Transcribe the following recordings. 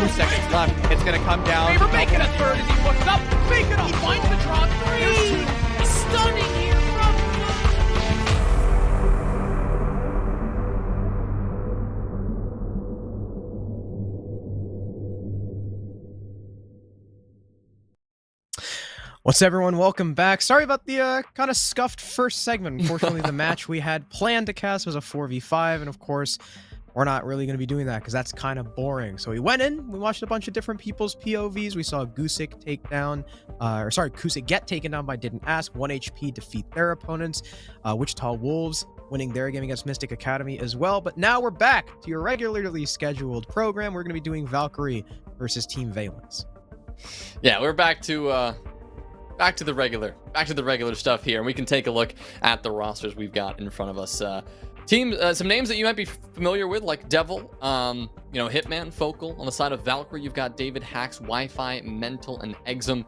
2 seconds left. It's going to come down. Faber making a third as he looks up. Faker finds the draw three. Stunning here from What's up, everyone? Welcome back. Sorry about the kind of scuffed first segment. Unfortunately, the match we had planned to cast was a 4v5, and of course, we're not really going to be doing that because that's kind of boring. So we went in, we watched a bunch of different people's POVs. We saw Kusick get taken down by Didn't Ask, 1 HP defeat their opponents. Wichita Wolves winning their game against Mystic Academy as well. But now we're back to your regularly scheduled program. We're going to be doing Valkyrie versus Team Valence. Yeah, we're back to the regular stuff here, and we can take a look at the rosters we've got in front of us. Some names that you might be familiar with, like Devil, Hitman, Focal. On the side of Valkyrie, you've got David, Hacks, Wi-Fi, Mental, and Exum.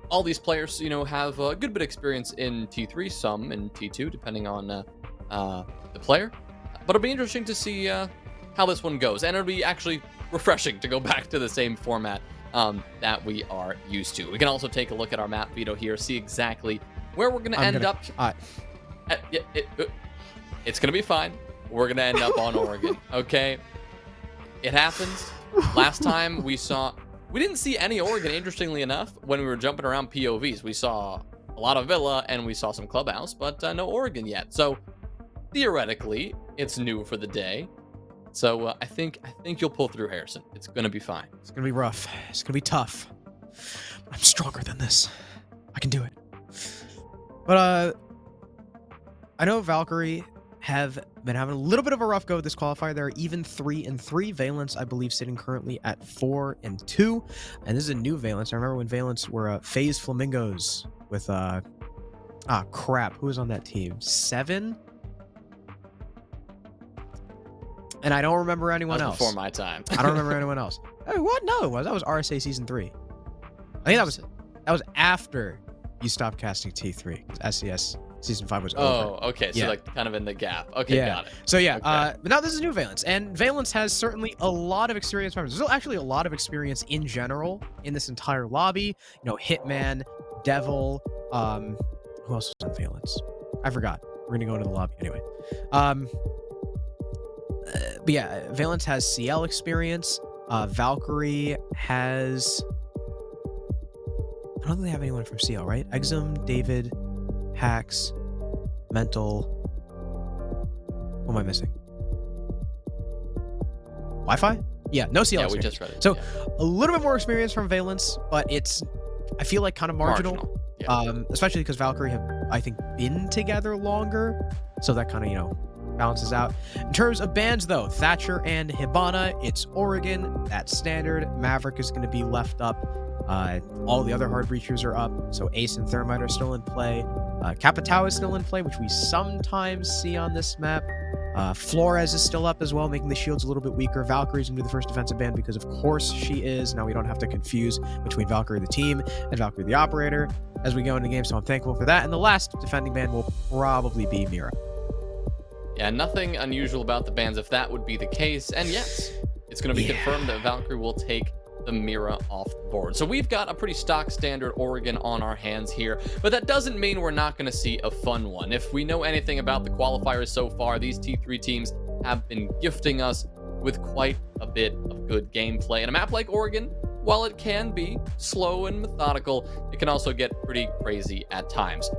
All these players, have a good bit of experience in T3, some in T2, depending on the player. But it'll be interesting to see how this one goes, and it'll be actually refreshing to go back to the same format that we are used to. We can also take a look at our map veto here, see exactly where we're going to end up. It's going to be fine. We're going to end up on Oregon, okay? It happens. Last time we didn't see any Oregon, interestingly enough, when we were jumping around POVs. We saw a lot of Villa and we saw some Clubhouse, but no Oregon yet. So theoretically, it's new for the day. So I think you'll pull through, Harrison. It's going to be fine. It's going to be rough. It's going to be tough. I'm stronger than this. I can do it. But I know Valkyrie have been having a little bit of a rough go with this qualifier. They're even 3-3. Valence, I believe, sitting currently at 4-2. And this is a new Valence. I remember when Valence were FaZe Flamingos with who was on that team? 7? And I don't remember anyone else. Before my time. I don't remember anyone else. Hey, what? No, it was. That was RSA Season 3. I think that was after you stopped casting T3. SCS Season 5 was over. Oh, okay. So like kind of in the gap. Okay, got it. So yeah, okay. But now this is new Valence. And Valence has certainly a lot of experience members. There's actually a lot of experience in general in this entire lobby. Hitman, Devil, who else was on Valence? I forgot. We're going to go into the lobby anyway. But yeah, Valence has CL experience. Valkyrie has... I don't think they have anyone from CL, right? Exum, David, Hacks, Mental. What am I missing? Wi-Fi? Yeah, no CL experience. We just read it. So a little bit more experience from Valence, but it's, I feel like, kind of marginal. Yeah. Especially because Valkyrie have, I think, been together longer. So that kind of, balances out. In terms of bans, though, Thatcher and Hibana, it's Oregon. That's standard. Maverick is going to be left up. All the other hard breachers are up. So Ace and Thermite are still in play. Capitao is still in play, which we sometimes see on this map. Flores is still up as well, making the shields a little bit weaker. Valkyrie's going to be the first defensive ban because, of course, she is. Now we don't have to confuse between Valkyrie the team and Valkyrie the operator as we go into the game, so I'm thankful for that. And the last defending ban will probably be Mira. Yeah, nothing unusual about the bans if that would be the case. And yes, it's going to be confirmed that Valkyrie will take the Mira off the board. So we've got a pretty stock standard Oregon on our hands here, but that doesn't mean we're not going to see a fun one. If we know anything about the qualifiers so far, these T3 teams have been gifting us with quite a bit of good gameplay. And a map like Oregon, while it can be slow and methodical, it can also get pretty crazy at times.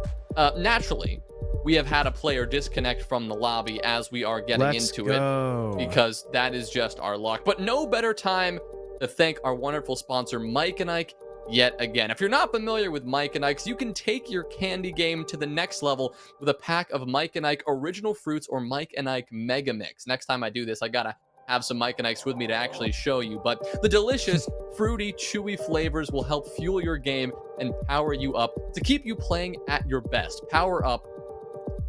Naturally, we have had a player disconnect from the lobby as we are getting into it, because that is just our luck. But no better time to thank our wonderful sponsor, Mike and Ike, yet again. If you're not familiar with Mike and Ike's, you can take your candy game to the next level with a pack of Mike and Ike Original Fruits or Mike and Ike Mega Mix. Next time I do this, I gotta have some Mike and Ike's with me to actually show you. But the delicious, fruity, chewy flavors will help fuel your game and power you up to keep you playing at your best. Power up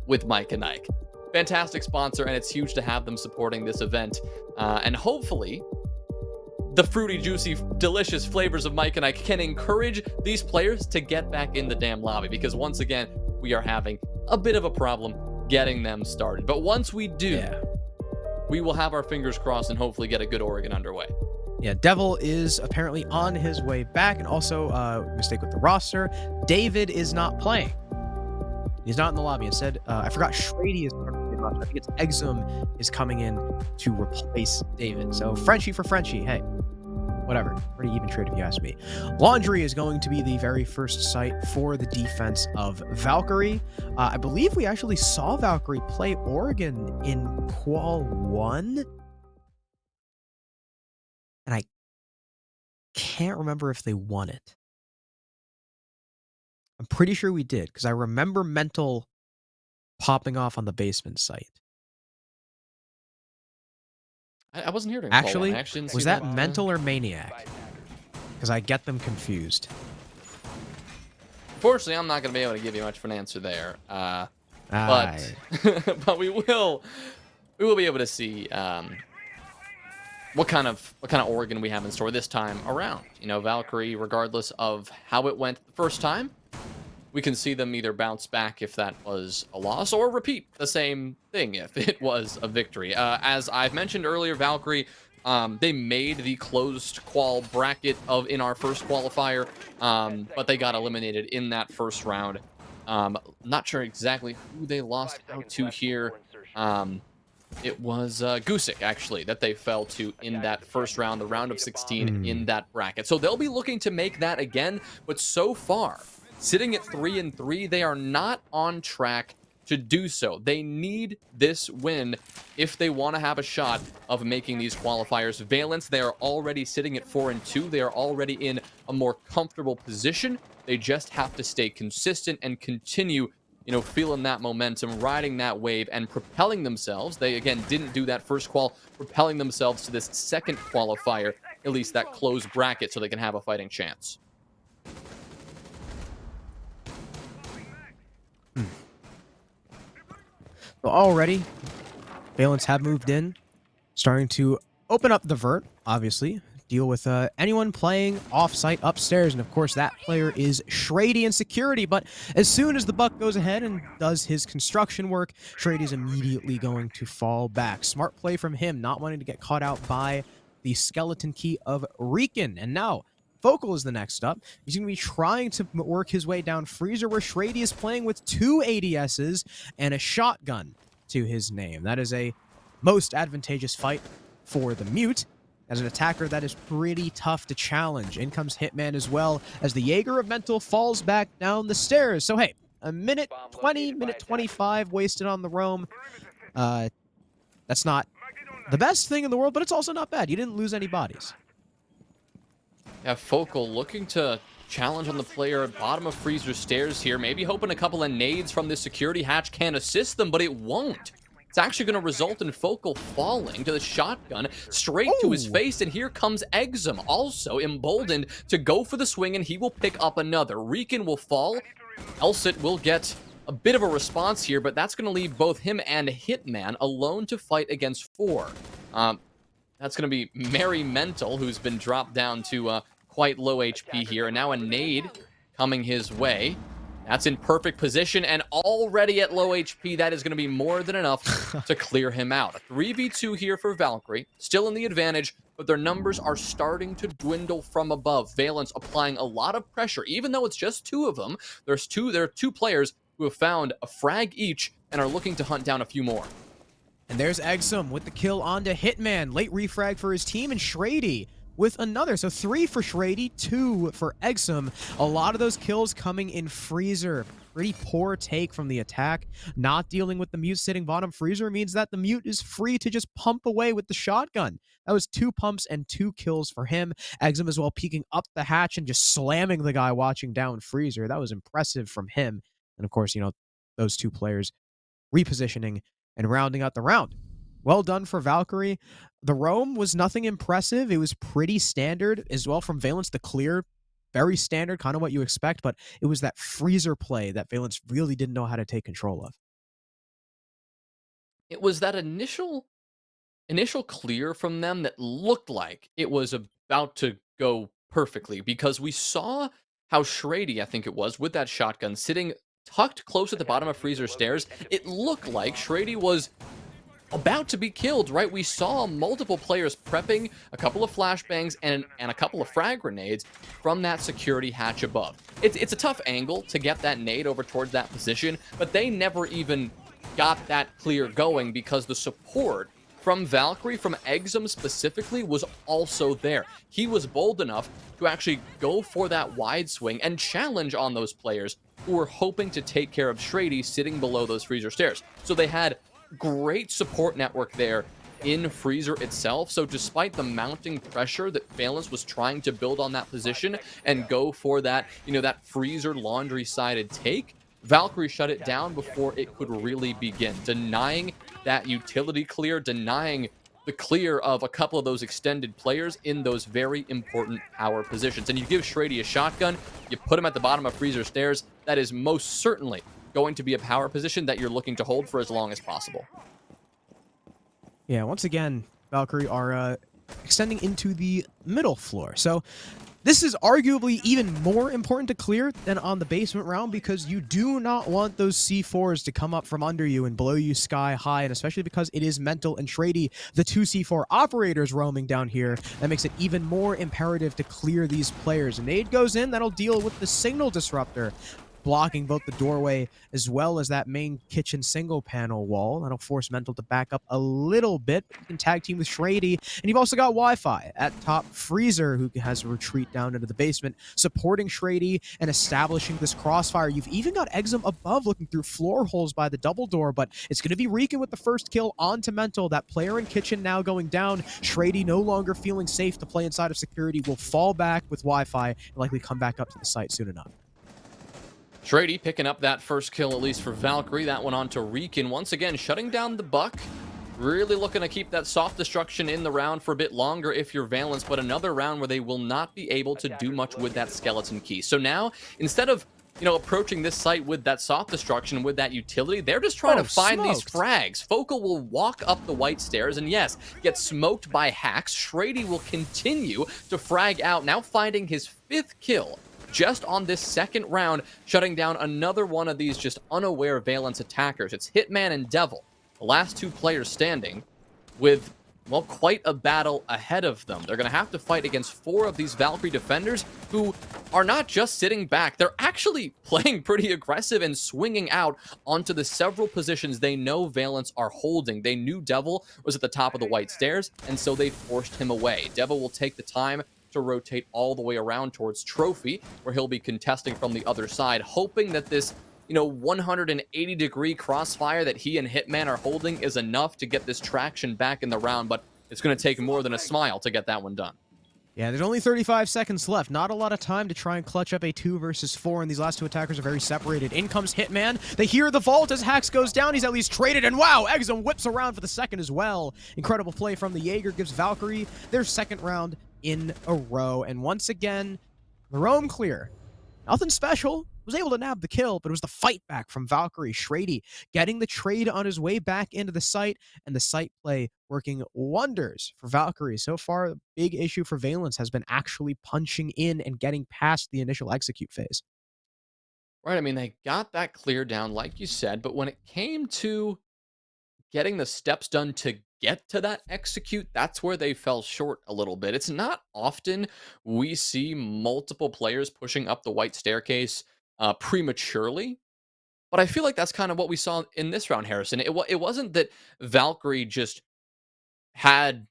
with Mike and Ike. Fantastic sponsor, and it's huge to have them supporting this event. And hopefully, the fruity, juicy, delicious flavors of Mike and Ike can encourage these players to get back in the damn lobby, because once again, we are having a bit of a problem getting them started. But once we do, we will have our fingers crossed and hopefully get a good Oregon underway. Yeah, Devil is apparently on his way back, and also, mistake with the roster, David is not playing. He's not in the lobby. Instead, I forgot Shrady is part of the roster. I think it's Exum is coming in to replace David. So Frenchie for Frenchie. Hey, whatever. Pretty even trade if you ask me. Laundry is going to be the very first site for the defense of Valkyrie. I believe we actually saw Valkyrie play Oregon in Qual 1. And I can't remember if they won it. I'm pretty sure we did, because I remember Mental popping off on the basement site. I wasn't here during Actually, I actually didn't was see that Mental or Maniac? Because I get them confused. Unfortunately, I'm not going to be able to give you much of an answer there. But Aye. but we will be able to see what kind of Oregon we have in store this time around. You know, Valkyrie, regardless of how it went the first time, we can see them either bounce back if that was a loss, or repeat the same thing if it was a victory. As I've mentioned earlier, Valkyrie, they made the closed qual bracket in our first qualifier, but they got eliminated in that first round. Not sure exactly who they lost out to here. It was Gusick, actually, that they fell to in that first round, the round of 16 in that bracket. So they'll be looking to make that again, but so far, sitting at 3-3, they are not on track to do so. They need this win if they want to have a shot of making these qualifiers. Valence, they are already sitting at 4-2. They are already in a more comfortable position. They just have to stay consistent and continue, you know, feeling that momentum, riding that wave, and propelling themselves. They, again, didn't do that first qual, propelling themselves to this second qualifier, at least that closed bracket, so they can have a fighting chance. So already, Valence have moved in, starting to open up the vert, obviously, deal with anyone playing off-site upstairs, and of course that player is Shrady in security, but as soon as the Buck goes ahead and does his construction work, Shrady's immediately going to fall back. Smart play from him, not wanting to get caught out by the skeleton key of Rican, and now Focal is the next up. He's going to be trying to work his way down Freezer, where Shrady is playing with 2 ADSs and a shotgun to his name. That is a most advantageous fight for the Mute. As an attacker, that is pretty tough to challenge. In comes Hitman as well, as the Jaeger of Mental falls back down the stairs. So hey, a minute 20, minute 25 wasted on the roam. That's not the best thing in the world, but it's also not bad. You didn't lose any bodies. Yeah, Focal looking to challenge on the player at bottom of Freezer stairs here. Maybe hoping a couple of nades from this security hatch can assist them, but it won't. It's actually going to result in Focal falling to the shotgun straight to his face, and here comes Exum, also emboldened to go for the swing, and he will pick up another. Rican will fall. Elsit will get a bit of a response here, but that's going to leave both him and Hitman alone to fight against 4. That's going to be Mary Mental, who's been dropped down to quite low HP here. And now a nade coming his way. That's in perfect position. And already at low HP, that is going to be more than enough to clear him out. A 3v2 here for Valkyrie. Still in the advantage, but their numbers are starting to dwindle from above. Valence applying a lot of pressure. Even though it's just 2 of them, there are 2 players who have found a frag each and are looking to hunt down a few more. And there's Exum with the kill onto Hitman. Late refrag for his team, and Shrady with another. So 3 for Shrady, 2 for Exum. A lot of those kills coming in Freezer. Pretty poor take from the attack. Not dealing with the Mute sitting bottom Freezer means that the Mute is free to just pump away with the shotgun. That was 2 pumps and 2 kills for him. Exum as well peeking up the hatch and just slamming the guy watching down Freezer. That was impressive from him. And of course, you know, those 2 players repositioning and rounding out the round. Well done for Valkyrie. The roam was nothing impressive. It was pretty standard as well from Valence. The clear, very standard, kind of what you expect, but it was that Freezer play that Valence really didn't know how to take control of. It was that initial clear from them that looked like it was about to go perfectly, because we saw how Shrady, I think it was, with that shotgun sitting tucked close at the bottom of Freezer stairs. It looked like Shrady was about to be killed, right? We saw multiple players prepping a couple of flashbangs and a couple of frag grenades from that security hatch above. It's a tough angle to get that nade over towards that position, but they never even got that clear going because the support from Valkyrie, from Exum specifically, was also there. He was bold enough to actually go for that wide swing and challenge on those players who were hoping to take care of Shrady sitting below those freezer stairs. So they had great support network there in freezer itself. So despite the mounting pressure that Valence was trying to build on that position and go for that, that freezer laundry sided take, Valkyrie shut it down before it could really begin, denying that utility clear, denying the clear of a couple of those extended players in those very important power positions. And you give Shrady a shotgun, you put him at the bottom of freezer stairs, that is most certainly going to be a power position that you're looking to hold for as long as possible. Yeah, once again, Valkyrie are extending into the middle floor. So this is arguably even more important to clear than on the basement round because you do not want those C4s to come up from under you and blow you sky high, and especially because it is Mental and Shrady, the two C4 operators roaming down here. That makes it even more imperative to clear these players. A nade goes in, that'll deal with the signal disruptor, blocking both the doorway as well as that main kitchen single panel wall. That'll force Mental to back up a little bit. You can tag team with Shrady, and you've also got Wi-Fi at top freezer, who has a retreat down into the basement, supporting Shrady and establishing this crossfire. You've even got Exum above looking through floor holes by the double door, but it's going to be Reekin with the first kill onto Mental. That player in kitchen now going down. Shrady no longer feeling safe to play inside of security, will fall back with Wi-Fi and likely come back up to the site soon enough. Shrady picking up that first kill, at least for Valkyrie. That one on to Reekin. Once again, shutting down the Buck. Really looking to keep that soft destruction in the round for a bit longer if you're Valence, but another round where they will not be able to do much with that skeleton key. So now, instead of approaching this site with that soft destruction, with that utility, they're just trying to find these frags. Focal will walk up the white stairs and, yes, get smoked by hacks. Shrady will continue to frag out, now finding his 5th kill just on this second round, shutting down another one of these just unaware Valence attackers. It's Hitman and Devil, the last two players standing, with, well, quite a battle ahead of them. They're going to have to fight against 4 of these Valkyrie defenders who are not just sitting back. They're actually playing pretty aggressive and swinging out onto the several positions they know Valence are holding. They knew Devil was at the top of the white stairs, and so they forced him away. Devil will take the time to rotate all the way around towards Trophy, where he'll be contesting from the other side, hoping that this 180-degree crossfire that he and Hitman are holding is enough to get this traction back in the round, but it's going to take more than a smile to get that one done. Yeah, there's only 35 seconds left. Not a lot of time to try and clutch up a 2 versus 4, and these last 2 attackers are very separated. In comes Hitman. They hear the vault as Hax goes down. He's at least traded, and wow, Exum whips around for the second as well. Incredible play from the Jaeger gives Valkyrie their second round in a row, and once again, the roam clear. Nothing special. Was able to nab the kill, but it was the fight back from Valkyrie. Shrady getting the trade on his way back into the site, and the site play working wonders for Valkyrie. So far, the big issue for Valence has been actually punching in and getting past the initial execute phase. Right, I mean, they got that clear down, like you said, but when it came to getting the steps done to get to that execute, that's where they fell short a little bit. It's not often we see multiple players pushing up the white staircase prematurely, but I feel like that's kind of what we saw in this round, Harrison. It wasn't that Valkyrie just had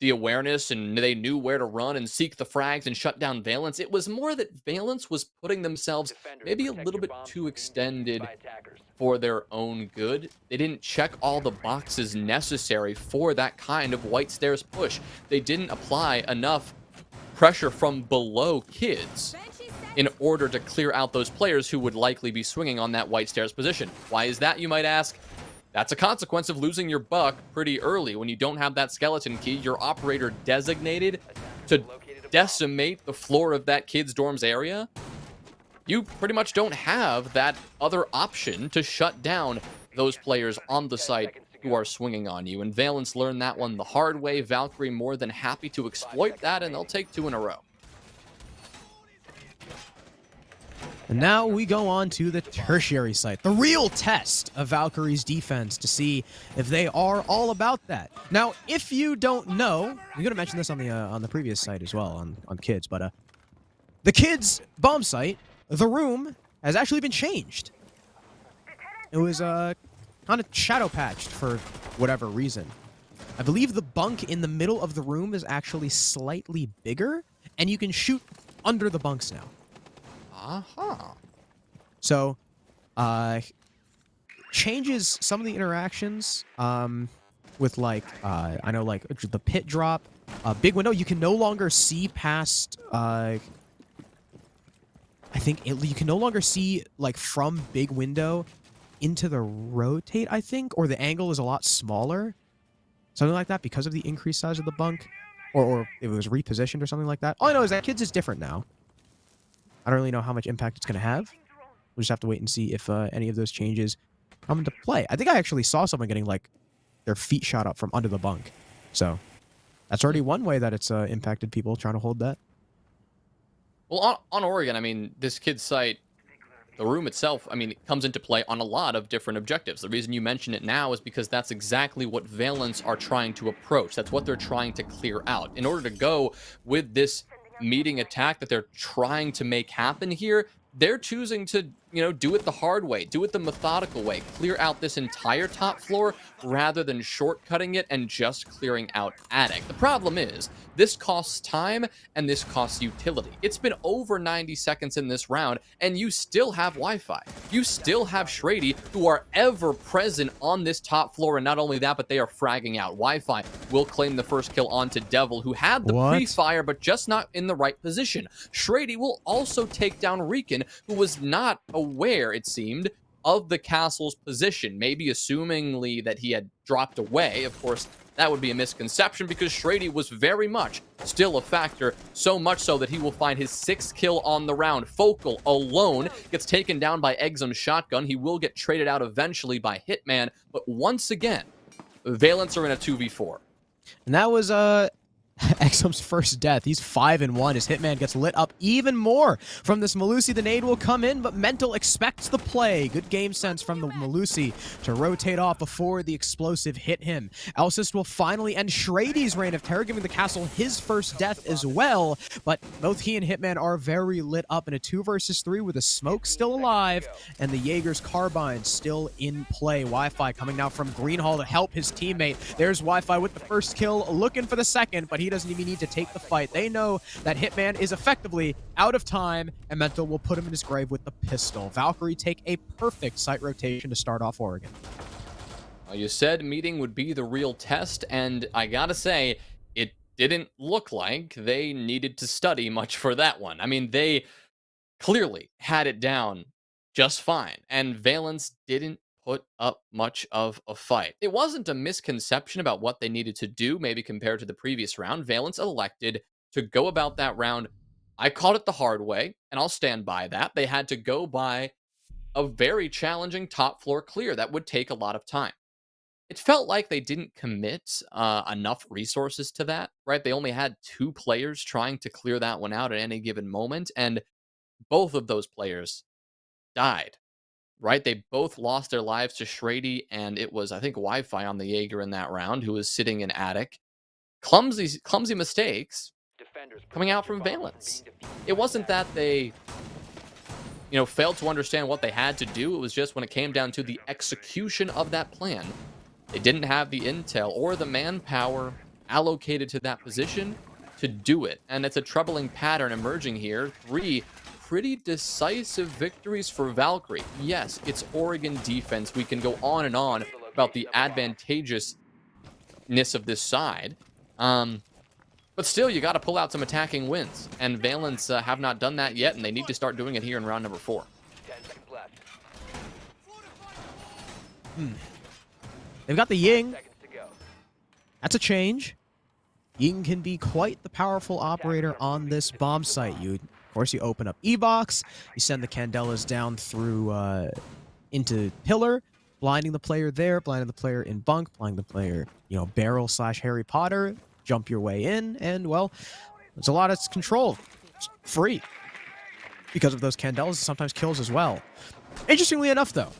the awareness and they knew where to run and seek the frags and shut down Valence. It was more that Valence was putting themselves maybe a little bit too extended for their own good. They didn't check all the boxes necessary for that kind of white stairs push. They didn't apply enough pressure from below kids in order to clear out those players who would likely be swinging on that white stairs position. Why is that, you might ask? That's a consequence of losing your Buck pretty early. When you don't have that skeleton key, your operator designated to decimate the floor of that kid's dorms area, you pretty much don't have that other option to shut down those players on the site who are swinging on you. And Valence learned that one the hard way. Valkyrie more than happy to exploit that, and they'll take 2 in a row. And now we go on to the tertiary site, the real test of Valkyrie's defense to see if they are all about that. Now, if you don't know, we could have mentioned this on the previous site as well on kids, but the kids bomb site, the room has actually been changed. It was kind of shadow patched for whatever reason. I believe the bunk in the middle of the room is actually slightly bigger, and you can shoot under the bunks now. So, changes some of the interactions with like I know like the pit drop, big window. You can no longer see past. I think you can no longer see like from big window into the rotate. I think, or the angle is a lot smaller, something like that because of the increased size of the bunk, or if it was repositioned or something like that. All I know is that kids is different now. I don't really know how much impact it's going to have. We'll just have to wait and see if any of those changes come into play. I think I actually saw someone getting, like, their feet shot up from under the bunk. So, that's already one way that it's impacted people trying to hold that. Well, on Oregon, I mean, this kid's site, the room itself, I mean, it comes into play on a lot of different objectives. The reason you mention it now is because that's exactly what Valence are trying to approach. That's what they're trying to clear out. In order to go with this meeting attack that they're trying to make happen here, they're choosing to, do it the hard way, do it the methodical way, clear out this entire top floor rather than shortcutting it and just clearing out attic. The problem is, this costs time and this costs utility. It's been over 90 seconds in this round, and you still have Wi-Fi. You still have Shrady, who are ever present on this top floor, and not only that, but they are fragging out. Wi-Fi will claim the first kill onto Devil, who had the pre-fire, but just not in the right position. Shrady will also take down Rican, who was not aware, it seemed, of the castle's position, maybe assumingly that he had dropped away. Of course, that would be a misconception because Shrady was very much still a factor, so much so that he will find his 6th kill on the round. Focal alone gets taken down by Exum's shotgun. He will get traded out eventually by Hitman, but once again, Valence are in a 2v4. And that was Exum's first death. He's 5-1 as Hitman gets lit up even more from this Malusi. The nade will come in, but Mental expects the play. Good game sense from the Malusi to rotate off before the explosive hit him. Elsys will finally end Shrady's reign of terror, giving the castle his first death as well. But both he and Hitman are very lit up in a 2 versus 3 with the smoke still alive and the Jaeger's carbine still in play. Wi-Fi coming now from Greenhall to help his teammate. There's Wi-Fi with the first kill, looking for the second, but he doesn't even need to take the fight. They know that Hitman is effectively out of time, and Mental will put him in his grave with the pistol. Valkyrie take a perfect site rotation to start off Oregon. Well, you said meeting would be the real test, and I gotta say, it didn't look like they needed to study much for that one. I mean, they clearly had it down just fine, and Valence didn't put up much of a fight. It wasn't a misconception about what they needed to do, maybe compared to the previous round. Valence elected to go about that round. I called it the hard way, and I'll stand by that. They had to go by a very challenging top floor clear that would take a lot of time. It felt like they didn't commit enough resources to that, right? They only had 2 players trying to clear that one out at any given moment, and both of those players died. Right? They both lost their lives to Shrady, and it was, I think, Wi-Fi on the Jaeger in that round, who was sitting in attic. Clumsy mistakes coming out from Valence. It wasn't that they, failed to understand what they had to do. It was just when it came down to the execution of that plan, they didn't have the intel or the manpower allocated to that position to do it. And it's a troubling pattern emerging here. 3 pretty decisive victories for Valkyrie. Yes, it's Oregon defense. We can go on and on about the advantageousness of this side. But still, you got to pull out some attacking wins. And Valence have not done that yet, and they need to start doing it here in round number 4. 10 seconds left. They've got the Ying. Seconds to go. That's a change. Ying can be quite the powerful operator on this bomb site. Of course, you open up E-Box, you send the Candelas down through into Pillar, blinding the player there, blinding the player in Bunk, blinding the player, Barrel / Harry Potter, jump your way in, and, well, there's a lot of control. It's free. because of those Candelas and sometimes kills as well. Interestingly enough, though,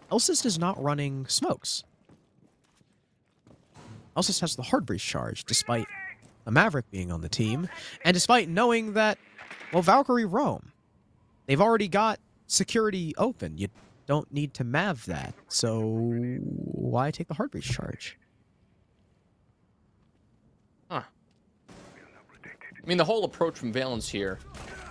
Elsys is not running smokes. Elsys has the hard breach charge, despite a Maverick being on the team, and despite knowing that, well, Valkyrie roam. They've already got security open. You don't need to Mav that, so why take the hard breach charge? Huh. I mean, the whole approach from Valence here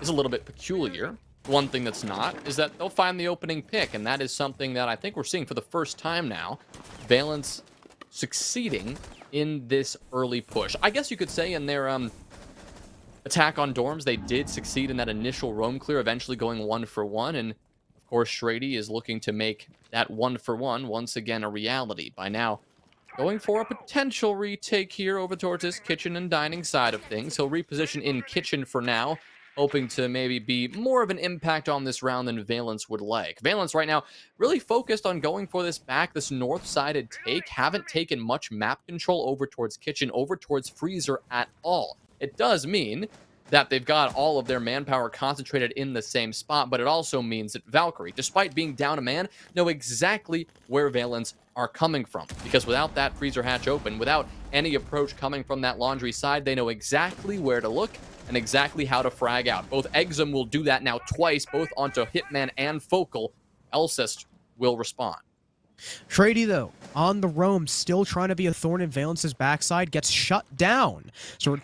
is a little bit peculiar. One thing that's not is that they'll find the opening pick, and that is something that I think we're seeing for the first time now. Valence succeeding in this early push. I guess you could say in their attack on dorms, they did succeed in that initial roam clear, eventually going 1-for-1, and of course Shrady is looking to make that 1-for-1 once again a reality. By now, going for a potential retake here over towards his kitchen and dining side of things. He'll reposition in kitchen for now, hoping to maybe be more of an impact on this round than Valence would like. Valence right now really focused on going for this north-sided take. Haven't taken much map control over towards kitchen, over towards freezer at all. It does mean that they've got all of their manpower concentrated in the same spot, but it also means that Valkyrie, despite being down a man, know exactly where Valence are coming from. Because without that freezer hatch open, without any approach coming from that laundry side, they know exactly where to look and exactly how to frag out. Both Exum will do that now twice, both onto Hitman and Focal. Elsys will respond. Shrady, though, on the roam, still trying to be a thorn in Valence's backside, gets shut down. So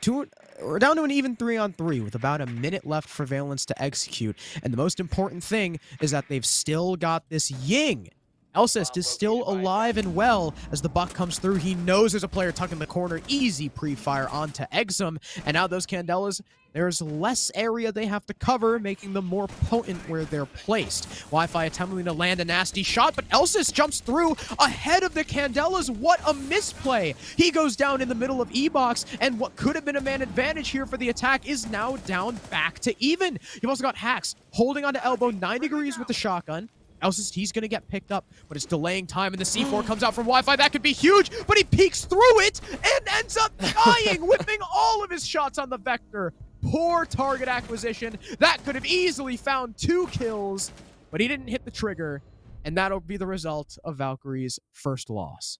we're down to an even 3-on-3 with about a minute left for Valence to execute. And the most important thing is that they've still got this Ying. Elsys is still alive and well as the buck comes through. He knows there's a player tucked in the corner. Easy pre-fire onto Exum. And now those Candelas, there's less area they have to cover, making them more potent where they're placed. Wi-Fi attempting to land a nasty shot, but Elsys jumps through ahead of the Candelas. What a misplay! He goes down in the middle of E-Box, and what could have been a man advantage here for the attack is now down back to even. You've also got Hax holding onto elbow, 9 degrees with the shotgun. Elsys, he's going to get picked up, but it's delaying time, and the C4 comes out from Wi-Fi. That could be huge, but he peeks through it and ends up dying, whipping all of his shots on the Vector. Poor target acquisition. That could have easily found 2 kills, but he didn't hit the trigger, and that'll be the result of Valkyrie's first loss.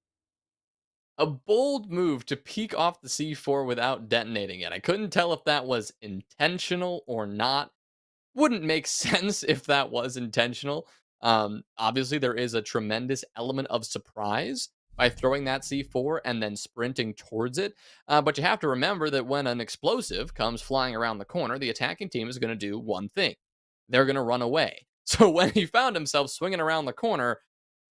A bold move to peek off the C4 without detonating it. I couldn't tell if that was intentional or not. Wouldn't make sense if that was intentional. Obviously, there is a tremendous element of surprise by throwing that C4 and then sprinting towards it. But you have to remember that when an explosive comes flying around the corner, the attacking team is going to do one thing. They're going to run away. So when he found himself swinging around the corner,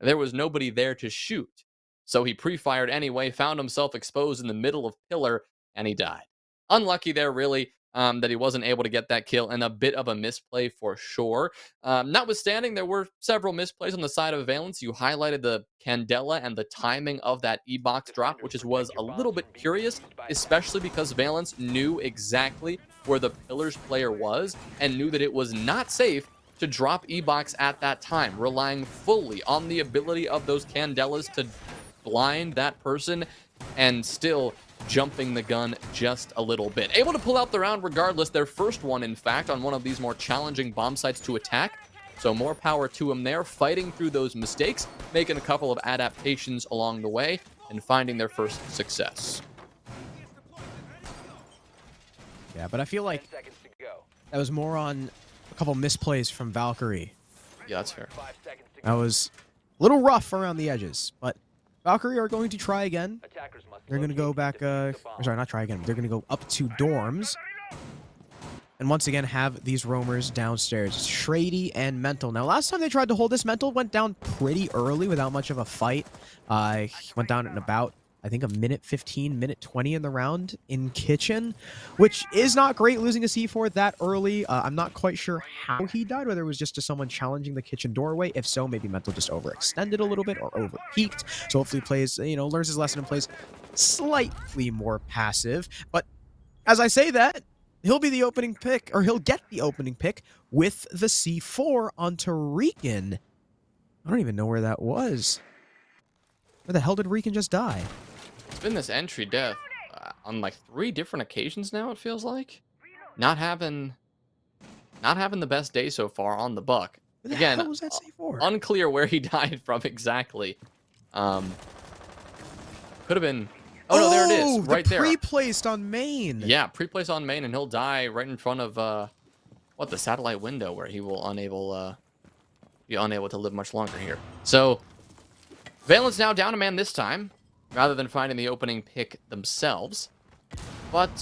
there was nobody there to shoot. So he pre-fired anyway, found himself exposed in the middle of pillar, and he died. Unlucky there, really. That he wasn't able to get that kill, and a bit of a misplay for sure. Notwithstanding, there were several misplays on the side of Valence. You highlighted the Candela and the timing of that E-Box drop, which was a little bit curious, especially because Valence knew exactly where the Pillars player was and knew that it was not safe to drop E-Box at that time, relying fully on the ability of those Candelas to blind that person and still jumping the gun just a little bit. Able to pull out the round regardless, their first one, in fact, on one of these more challenging bomb sites to attack. So more power to him there, fighting through those mistakes, making a couple of adaptations along the way, and finding their first success. Yeah, but I feel like that was more on a couple misplays from Valkyrie. Yeah, that's fair. That was a little rough around the edges, but Valkyrie are going to try again. They're going to go back, or sorry, not try again. They're going to go up to dorms. And once again, have these roamers downstairs. It's Shrady and Mental. Now, last time they tried to hold this, Mental went down pretty early without much of a fight. He went down in about, I think, a minute 15, minute 20 in the round in kitchen, which is not great losing a C4 that early. I'm not quite sure how he died, whether it was just to someone challenging the kitchen doorway. If so, maybe Mental just overextended a little bit or overpeaked. So hopefully plays, learns his lesson and plays slightly more passive. But as I say that, he'll be the opening pick, or he'll get the opening pick with the C4 onto Rican. I don't even know where that was. Where the hell did Rican just die? It's been this entry death on like 3 different occasions now, it feels like. Not having not having the best day so far on the Buck. What the Again, hell was that say for? unclear where he died from exactly. Could have been. Oh, no, there it is, right there. Pre-placed on main. Yeah, pre-place on main, and he'll die right in front of the satellite window, where he will be unable to live much longer here. So Valence now down a man this time, rather than finding the opening pick themselves. But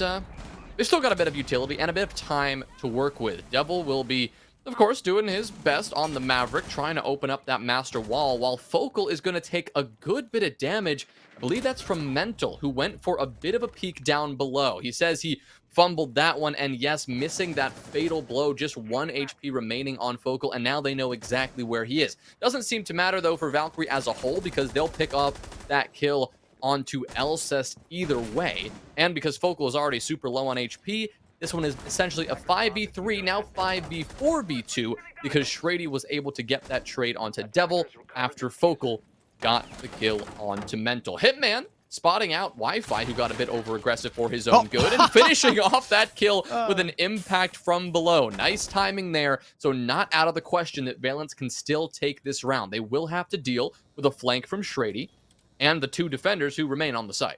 they've still got a bit of utility and a bit of time to work with. Devil will be, of course, doing his best on the Maverick, trying to open up that master wall, while Focal is going to take a good bit of damage. I believe that's from Mental, who went for a bit of a peek down below. He says he fumbled that one, and yes, missing that fatal blow, just 1 HP remaining on Focal, and now they know exactly where he is. Doesn't seem to matter, though, for Valkyrie as a whole, because they'll pick up that kill onto Alcest either way, and because Focal is already super low on HP, this one is essentially a 5v3, now 5v4v2, because Shrady was able to get that trade onto Devil after Focal got the kill onto Mental. Hitman spotting out Wi-Fi, who got a bit over-aggressive for his own good, and finishing off that kill with an impact from below. Nice timing there, so not out of the question that Valence can still take this round. They will have to deal with a flank from Shrady and the 2 defenders who remain on the site.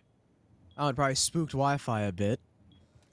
Oh, it probably spooked Wi-Fi a bit.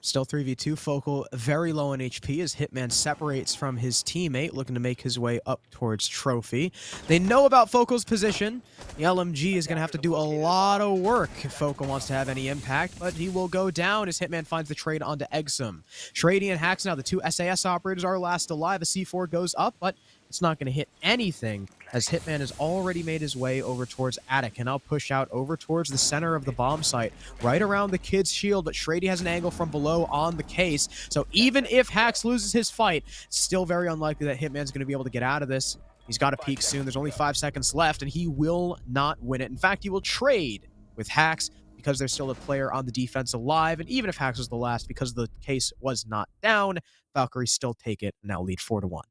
Still 3v2. Focal very low on HP as Hitman separates from his teammate, looking to make his way up towards Trophy. They know about Focal's position. The LMG is going to have to do a lot of work if Focal wants to have any impact, but he will go down as Hitman finds the trade onto Exum. Shrady and Hax, now the 2 SAS operators, are last alive. A C4 goes up, but it's not going to hit anything as Hitman has already made his way over towards Attic, and now push out over towards the center of the bomb site, right around the kid's shield, but Shrady has an angle from below on the case, so even if Hax loses his fight, it's still very unlikely that Hitman's going to be able to get out of this. He's got to peek soon. There's only 5 seconds left, and he will not win it. In fact, he will trade with Hax because there's still a player on the defense alive, and even if Hax was the last, because the case was not down, Valkyrie still take it, and now lead 4-1.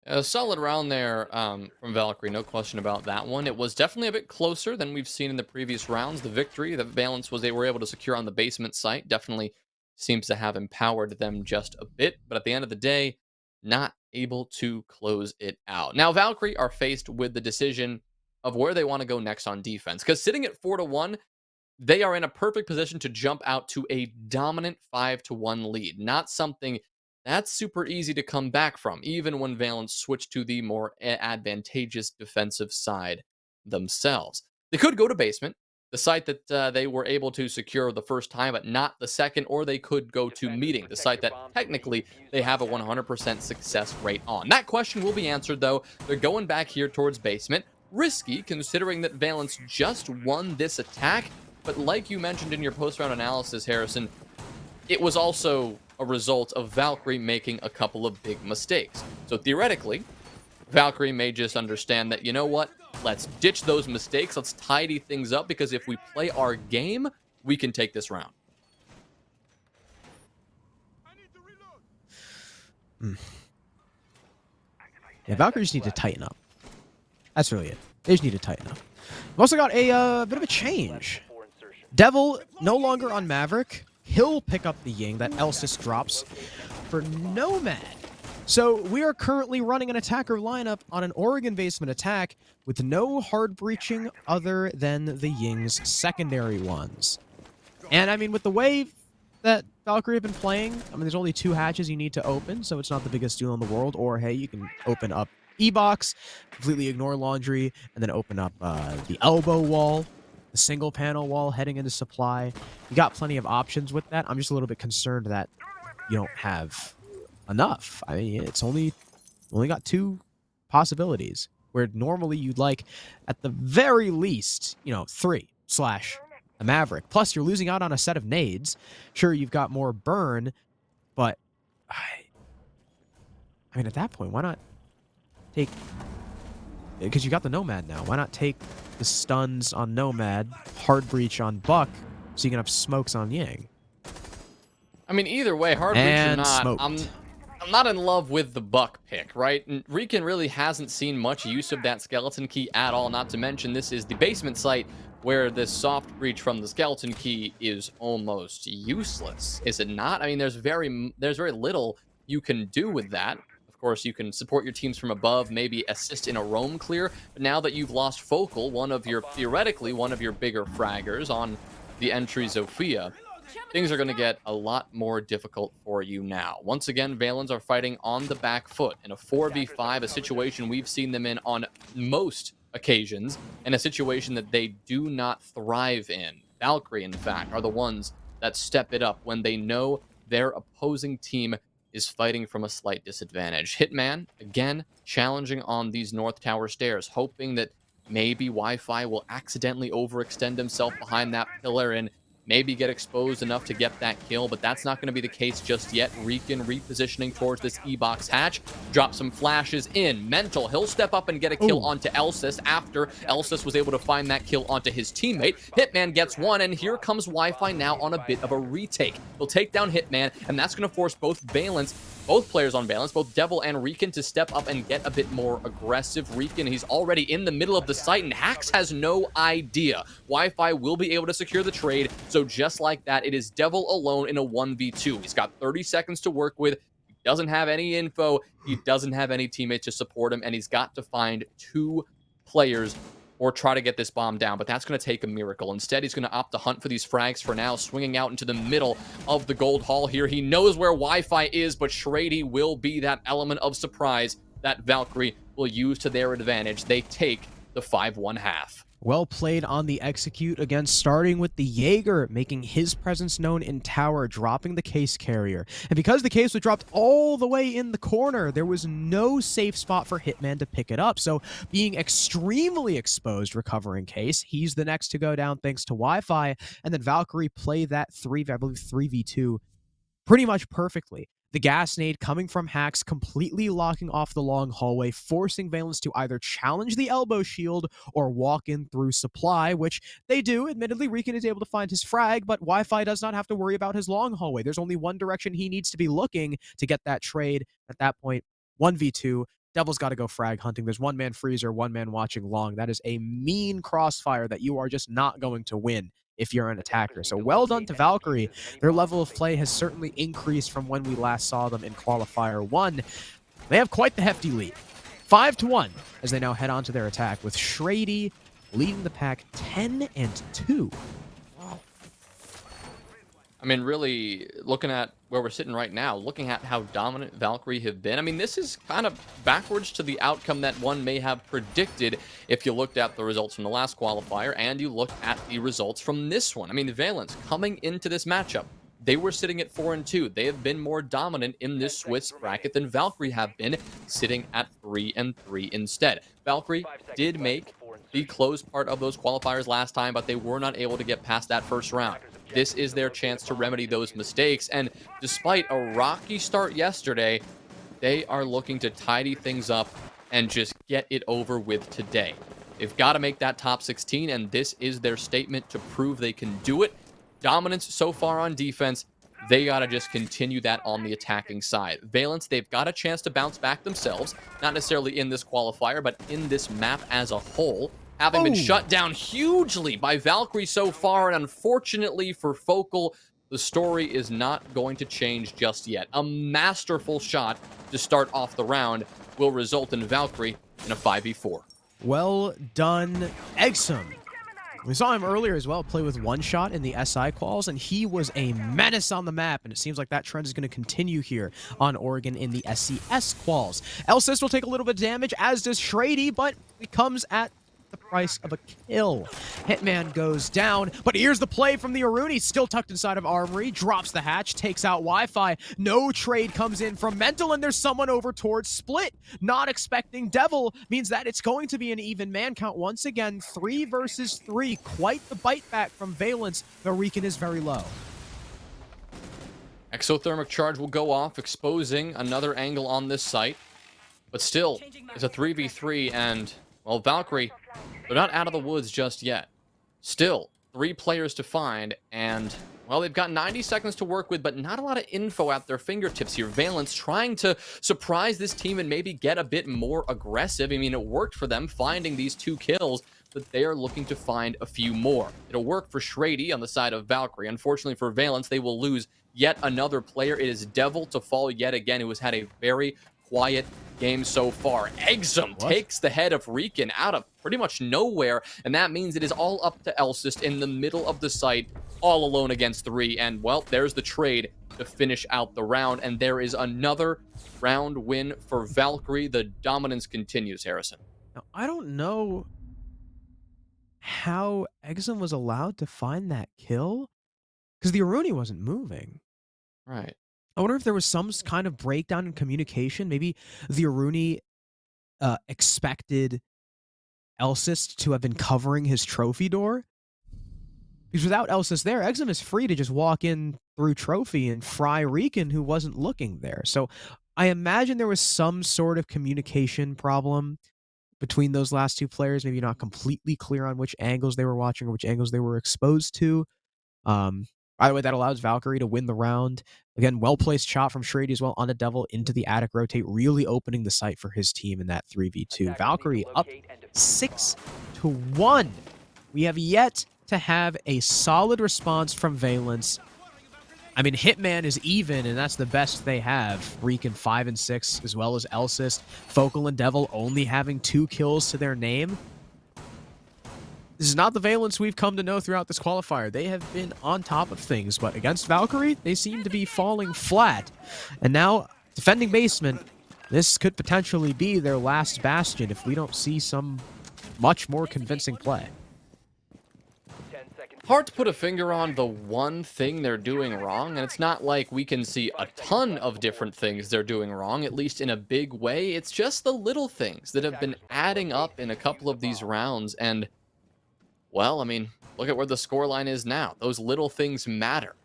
A solid round there from Valkyrie, no question about that one. It was definitely a bit closer than we've seen in the previous rounds. The victory that Valence they were able to secure on the basement site definitely seems to have empowered them just a bit, but at the end of the day, not able to close it out. Now, Valkyrie are faced with the decision of where they want to go next on defense, because sitting at 4-1, they are in a perfect position to jump out to a dominant 5-1 lead, not something that's super easy to come back from, even when Valence switched to the more advantageous defensive side themselves. They could go to basement, the site that they were able to secure the first time, but not the second, or they could go to meeting, the site that technically they have a 100% success rate on. That question will be answered, though. They're going back here towards basement. Risky, considering that Valence just won this attack, but like you mentioned in your post-round analysis, Harrison, it was also a result of Valkyrie making a couple of big mistakes. So theoretically, Valkyrie may just understand that, you know what, let's ditch those mistakes, let's tidy things up, because if we play our game, we can take this round. Yeah, Valkyrie just need to tighten up. That's really it. They just need to tighten up. We've also got a bit of a change. Devil no longer on Maverick. He'll pick up the Ying that Elsis drops for Nomad. So we are currently running an attacker lineup on an Oregon basement attack with no hard breaching other than the Ying's secondary ones. And I mean, with the way that Valkyrie have been playing, I mean, there's only 2 hatches you need to open, so it's not the biggest deal in the world. Or hey, you can open up E-Box, completely ignore laundry, and then open up the elbow wall, the single panel wall heading into supply. You got plenty of options with that. I'm just a little bit concerned that you don't have enough. I mean, it's only got 2 possibilities, where normally you'd like, at the very least, 3/ a Maverick. Plus, you're losing out on a set of nades. Sure, you've got more burn, but I mean, at that point, why not take... Because you got the Nomad now. Why not take the stuns on Nomad, hard breach on Buck, so you can have smokes on Ying? I mean, either way, hard breach or not, smoked. I'm not in love with the Buck pick, right? And Rican really hasn't seen much use of that skeleton key at all, not to mention this is the basement site where this soft breach from the skeleton key is almost useless, is it not? I mean, there's very little you can do with that. Of course, you can support your teams from above, maybe assist in a roam clear, but now that you've lost Focal, theoretically one of your bigger fraggers on the entry Zofia, things are going to get a lot more difficult for you now. Once again, Valens are fighting on the back foot in a 4v5, a situation we've seen them in on most occasions, and a situation that they do not thrive in. Valkyrie, in fact, are the ones that step it up when they know their opposing team is fighting from a slight disadvantage. Hitman, again, challenging on these North Tower stairs, hoping that maybe Wi-Fi will accidentally overextend himself behind that pillar and maybe get exposed enough to get that kill, but that's not going to be the case just yet. Riken repositioning towards this E-box hatch. Drop some flashes in. Mental, he'll step up and get a kill onto Elsis after Elsis was able to find that kill onto his teammate. Hitman gets one, and here comes Wi-Fi now on a bit of a retake. He'll take down Hitman, and that's going to force both players on Valence, both Devil and Riken, to step up and get a bit more aggressive. Riken, he's already in the middle of the site, and Hax has no idea. Wi-Fi will be able to secure the trade, so just like that, it is Devil alone in a 1v2. He's got 30 seconds to work with. He doesn't have any info. He doesn't have any teammates to support him, and he's got to find 2 players or try to get this bomb down, but that's going to take a miracle. Instead, he's going to opt to hunt for these frags for now, swinging out into the middle of the gold hall here. He knows where Wi-Fi is, but Shrady will be that element of surprise that Valkyrie will use to their advantage. They take the 5-1 half. Well played on the execute, again starting with the Jaeger, making his presence known in tower, dropping the case carrier. And because the case was dropped all the way in the corner, there was no safe spot for Hitman to pick it up. So being extremely exposed, recovering case, he's the next to go down thanks to Wi-Fi. And then Valkyrie play that 3v2 pretty much perfectly. The gas nade coming from Hax, completely locking off the long hallway, forcing Valence to either challenge the elbow shield or walk in through supply, which they do. Admittedly, Riken is able to find his frag, but Wi-Fi does not have to worry about his long hallway. There's only one direction he needs to be looking to get that trade. At that point, 1v2. Devil's got to go frag hunting. There's one man freezer, one man watching long. That is a mean crossfire that you are just not going to win if you're an attacker. So well done to Valkyrie. Their level of play has certainly increased from when we last saw them in Qualifier 1. They have quite the hefty lead. 5-1 as they now head on to their attack, with Shrady leading the pack 10-2. I mean, really, looking at where we're sitting right now, looking at how dominant Valkyrie have been, I mean, this is kind of backwards to the outcome that one may have predicted if you looked at the results from the last qualifier and you looked at the results from this one. I mean, the Valence coming into this matchup, they were sitting at 4-2. They have been more dominant in this Swiss bracket than Valkyrie have been, sitting at 3-3 instead. Valkyrie did make the closed part of those qualifiers last time, but they were not able to get past that first round. This is their chance to remedy those mistakes, and despite a rocky start yesterday, they are looking to tidy things up and just get it over with today. They've got to make that top 16, and this is their statement to prove they can do it. Dominance so far on defense, they got to just continue that on the attacking side. Valence, they've got a chance to bounce back themselves, not necessarily in this qualifier, but in this map as a whole, having been shut down hugely by Valkyrie so far, and unfortunately for Focal, the story is not going to change just yet. A masterful shot to start off the round will result in Valkyrie in a 5v4. Well done, Exum. We saw him earlier as well play with one shot in the SI quals, and he was a menace on the map, and it seems like that trend is going to continue here on Oregon in the SCS quals. Elsis will take a little bit of damage, as does Shrady, but it comes at the price of a kill. Hitman goes down, but here's the play from the Aruni, still tucked inside of Armory, drops the hatch, takes out Wi-Fi. No trade comes in from Mental, and there's someone over towards Split. Not expecting Devil means that it's going to be an even man count once again. 3 versus 3. Quite the bite back from Valence. The Riken is very low. Exothermic charge will go off, exposing another angle on this site. But still, it's a 3v3, and, well, Valkyrie, they're not out of the woods just yet. Still, 3 players to find, and, well, they've got 90 seconds to work with, but not a lot of info at their fingertips here. Valence trying to surprise this team and maybe get a bit more aggressive. I mean, it worked for them, finding these 2 kills, but they are looking to find a few more. It'll work for Shrady on the side of Valkyrie. Unfortunately for Valence, they will lose yet another player. It is Devil to fall yet again, who has had a very quiet game so far. Exum takes the head of Riken out of pretty much nowhere, and that means it is all up to Elsist in the middle of the site, all alone against 3, and well, there's the trade to finish out the round, and there is another round win for Valkyrie. The dominance continues, Harrison. Now, I don't know how Exum was allowed to find that kill, because the Aruni wasn't moving. Right. I wonder if there was some kind of breakdown in communication. Maybe the Aruni expected Elsist to have been covering his trophy door. Because without Elsist there, Exum is free to just walk in through trophy and fry Riken, who wasn't looking there. So I imagine there was some sort of communication problem between those last two players, maybe not completely clear on which angles they were watching or which angles they were exposed to. By the way, that allows Valkyrie to win the round. Again, well-placed shot from Shrady as well on a Devil into the attic rotate, really opening the site for his team in that 3v2. Valkyrie up 6-1. We have yet to have a solid response from Valence. I mean, Hitman is even, and that's the best they have. Riken 5 and 6, as well as Elsist. Focal and Devil only having 2 kills to their name. This is not the Valence we've come to know throughout this qualifier. They have been on top of things, but against Valkyrie, they seem to be falling flat. And now, defending basement, this could potentially be their last bastion if we don't see some much more convincing play. Hard to put a finger on the one thing they're doing wrong, and it's not like we can see a ton of different things they're doing wrong, at least in a big way. It's just the little things that have been adding up in a couple of these rounds, and well, I mean, look at where the scoreline is now. Those little things matter,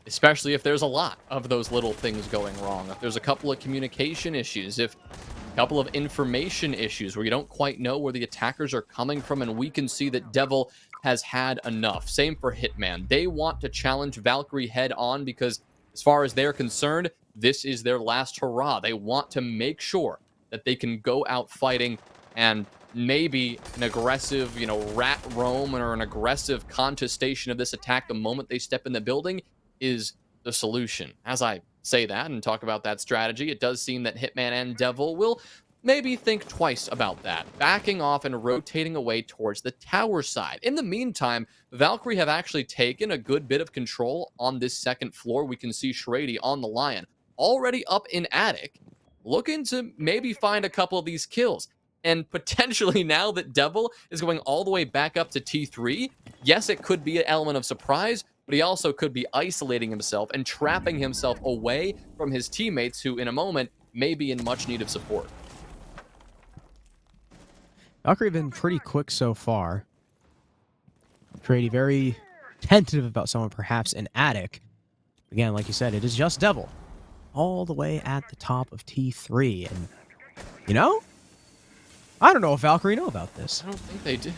especially if there's a lot of those little things going wrong. If there's a couple of communication issues, if a couple of information issues where you don't quite know where the attackers are coming from, and we can see that Devil has had enough. Same for Hitman. They want to challenge Valkyrie head on because as far as they're concerned, this is their last hurrah. They want to make sure that they can go out fighting, and maybe an aggressive, rat roam or an aggressive contestation of this attack the moment they step in the building is the solution. As I say that and talk about that strategy, it does seem that Hitman and Devil will maybe think twice about that, backing off and rotating away towards the tower side. In the meantime, Valkyrie have actually taken a good bit of control on this second floor. We can see Shrady on the Lion, already up in attic, looking to maybe find a couple of these kills. And potentially now that Devil is going all the way back up to T3, yes, it could be an element of surprise, but he also could be isolating himself and trapping himself away from his teammates who, in a moment, may be in much need of support. Valkyrie have been pretty quick so far. Shrady very tentative about someone perhaps in attic. Again, like you said, it is just Devil all the way at the top of T3. And, I don't know if Valkyrie know about this. I don't think they do.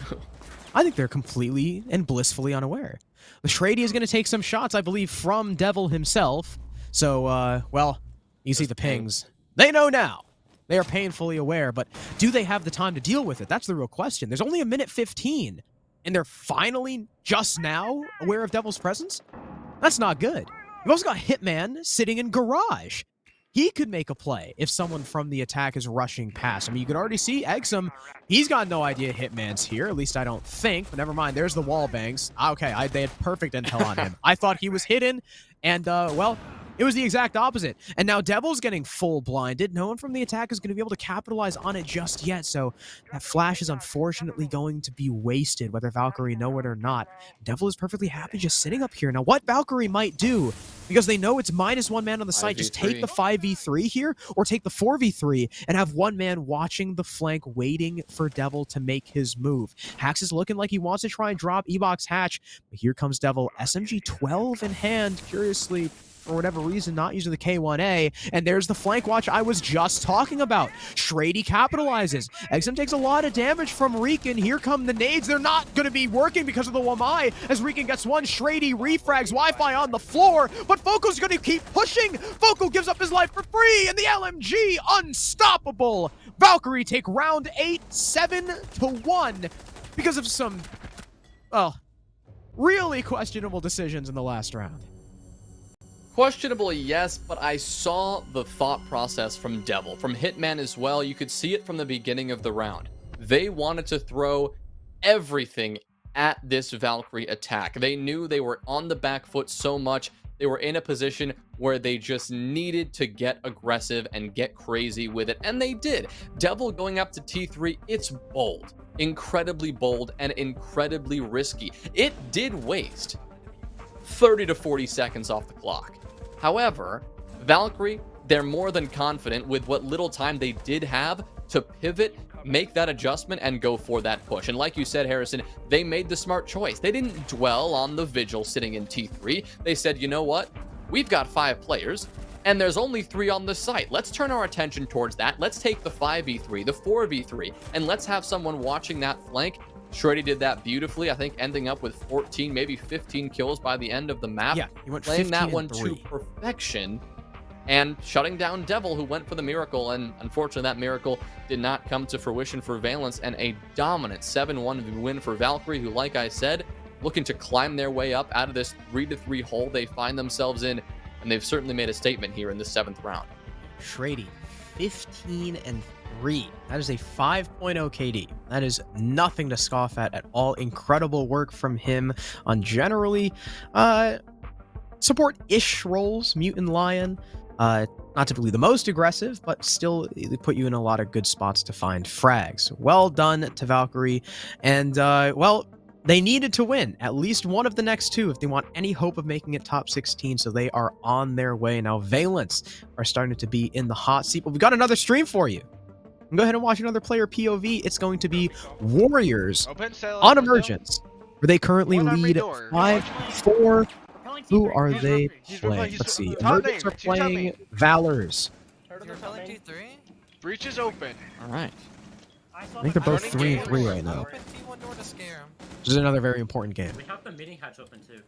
I think they're completely and blissfully unaware. The Shrady is going to take some shots, I believe, from Devil himself. So, well, you see the pings. They know now. They are painfully aware, but do they have the time to deal with it? That's the real question. There's only a minute 15, and they're finally just now aware of Devil's presence? That's not good. You've also got Hitman sitting in garage. He could make a play if someone from the attack is rushing past. I mean, you can already see Exum. He's got no idea Hitman's here. At least I don't think. But never mind. There's the wall bangs. Okay, they had perfect intel on him. I thought he was hidden. And, well, it was the exact opposite. And now Devil's getting full blinded. No one from the attack is going to be able to capitalize on it just yet. So that flash is unfortunately going to be wasted, whether Valkyrie know it or not. Devil is perfectly happy just sitting up here. Now, what Valkyrie might do, because they know it's -1 man on the site, just take the 5v3 here or take the 4v3 and have one man watching the flank waiting for Devil to make his move. Hax is looking like he wants to try and drop E-Box Hatch, but here comes Devil. SMG 12 in hand, curiously, for whatever reason, not using the K1A, and there's the flank watch I was just talking about. Shrady capitalizes. Exum takes a lot of damage from Riken. Here come the nades. They're not going to be working because of the Wamai, as Riken gets one. Shrady refrags Wi-Fi on the floor, but Foco's going to keep pushing. Foco gives up his life for free, and the LMG unstoppable. Valkyrie take round 8, 7-1. because of some, well, really questionable decisions in the last round. Questionable, yes, but I saw the thought process from Devil, from Hitman as well. You could see it from the beginning of the round. They wanted to throw everything at this Valkyrie attack. They knew they were on the back foot so much. They were in a position where they just needed to get aggressive and get crazy with it, and they did. Devil going up to T3, it's bold, incredibly bold, and incredibly risky. It did waste 30 to 40 seconds off the clock. However, Valkyrie, they're more than confident with what little time they did have to pivot, make that adjustment, and go for that push. And like you said, Harrison, they made the smart choice. They didn't dwell on the Vigil sitting in T3. They said, you know what? We've got 5 players, and there's only 3 on the site. Let's turn our attention towards that. Let's take the 5v3, the 4v3, and let's have someone watching that flank. Shreddy did that beautifully, I think, ending up with 14, maybe 15 kills by the end of the map. Yeah, he went playing that one 15 and to 3. perfection and shutting down Devil, who went for the miracle. And unfortunately, that miracle did not come to fruition for Valence, and a dominant 7-1 win for Valkyrie, who, like I said, looking to climb their way up out of this 3-3 hole they find themselves in, and they've certainly made a statement here in the 7th round. Shreddy, 15 and 3. That is a 5.0 KD. That is nothing to scoff at all. Incredible work from him on generally support-ish roles. Mutant Lion, not typically the most aggressive, but still they put you in a lot of good spots to find frags. Well done to Valkyrie, and well, they needed to win at least one of the next 2 if they want any hope of making it top 16, so they are on their way. Now, Valence are starting to be in the hot seat, but we got another stream for you. Go ahead and watch another player POV. It's going to be Warriors on Emergence, where they currently lead 5-4. Who are they playing? Let's see. Emergence are playing Valors. Breach is open. All right. I think they're both 3 and 3 right now. This is another very important game. We have the mini hatch open too.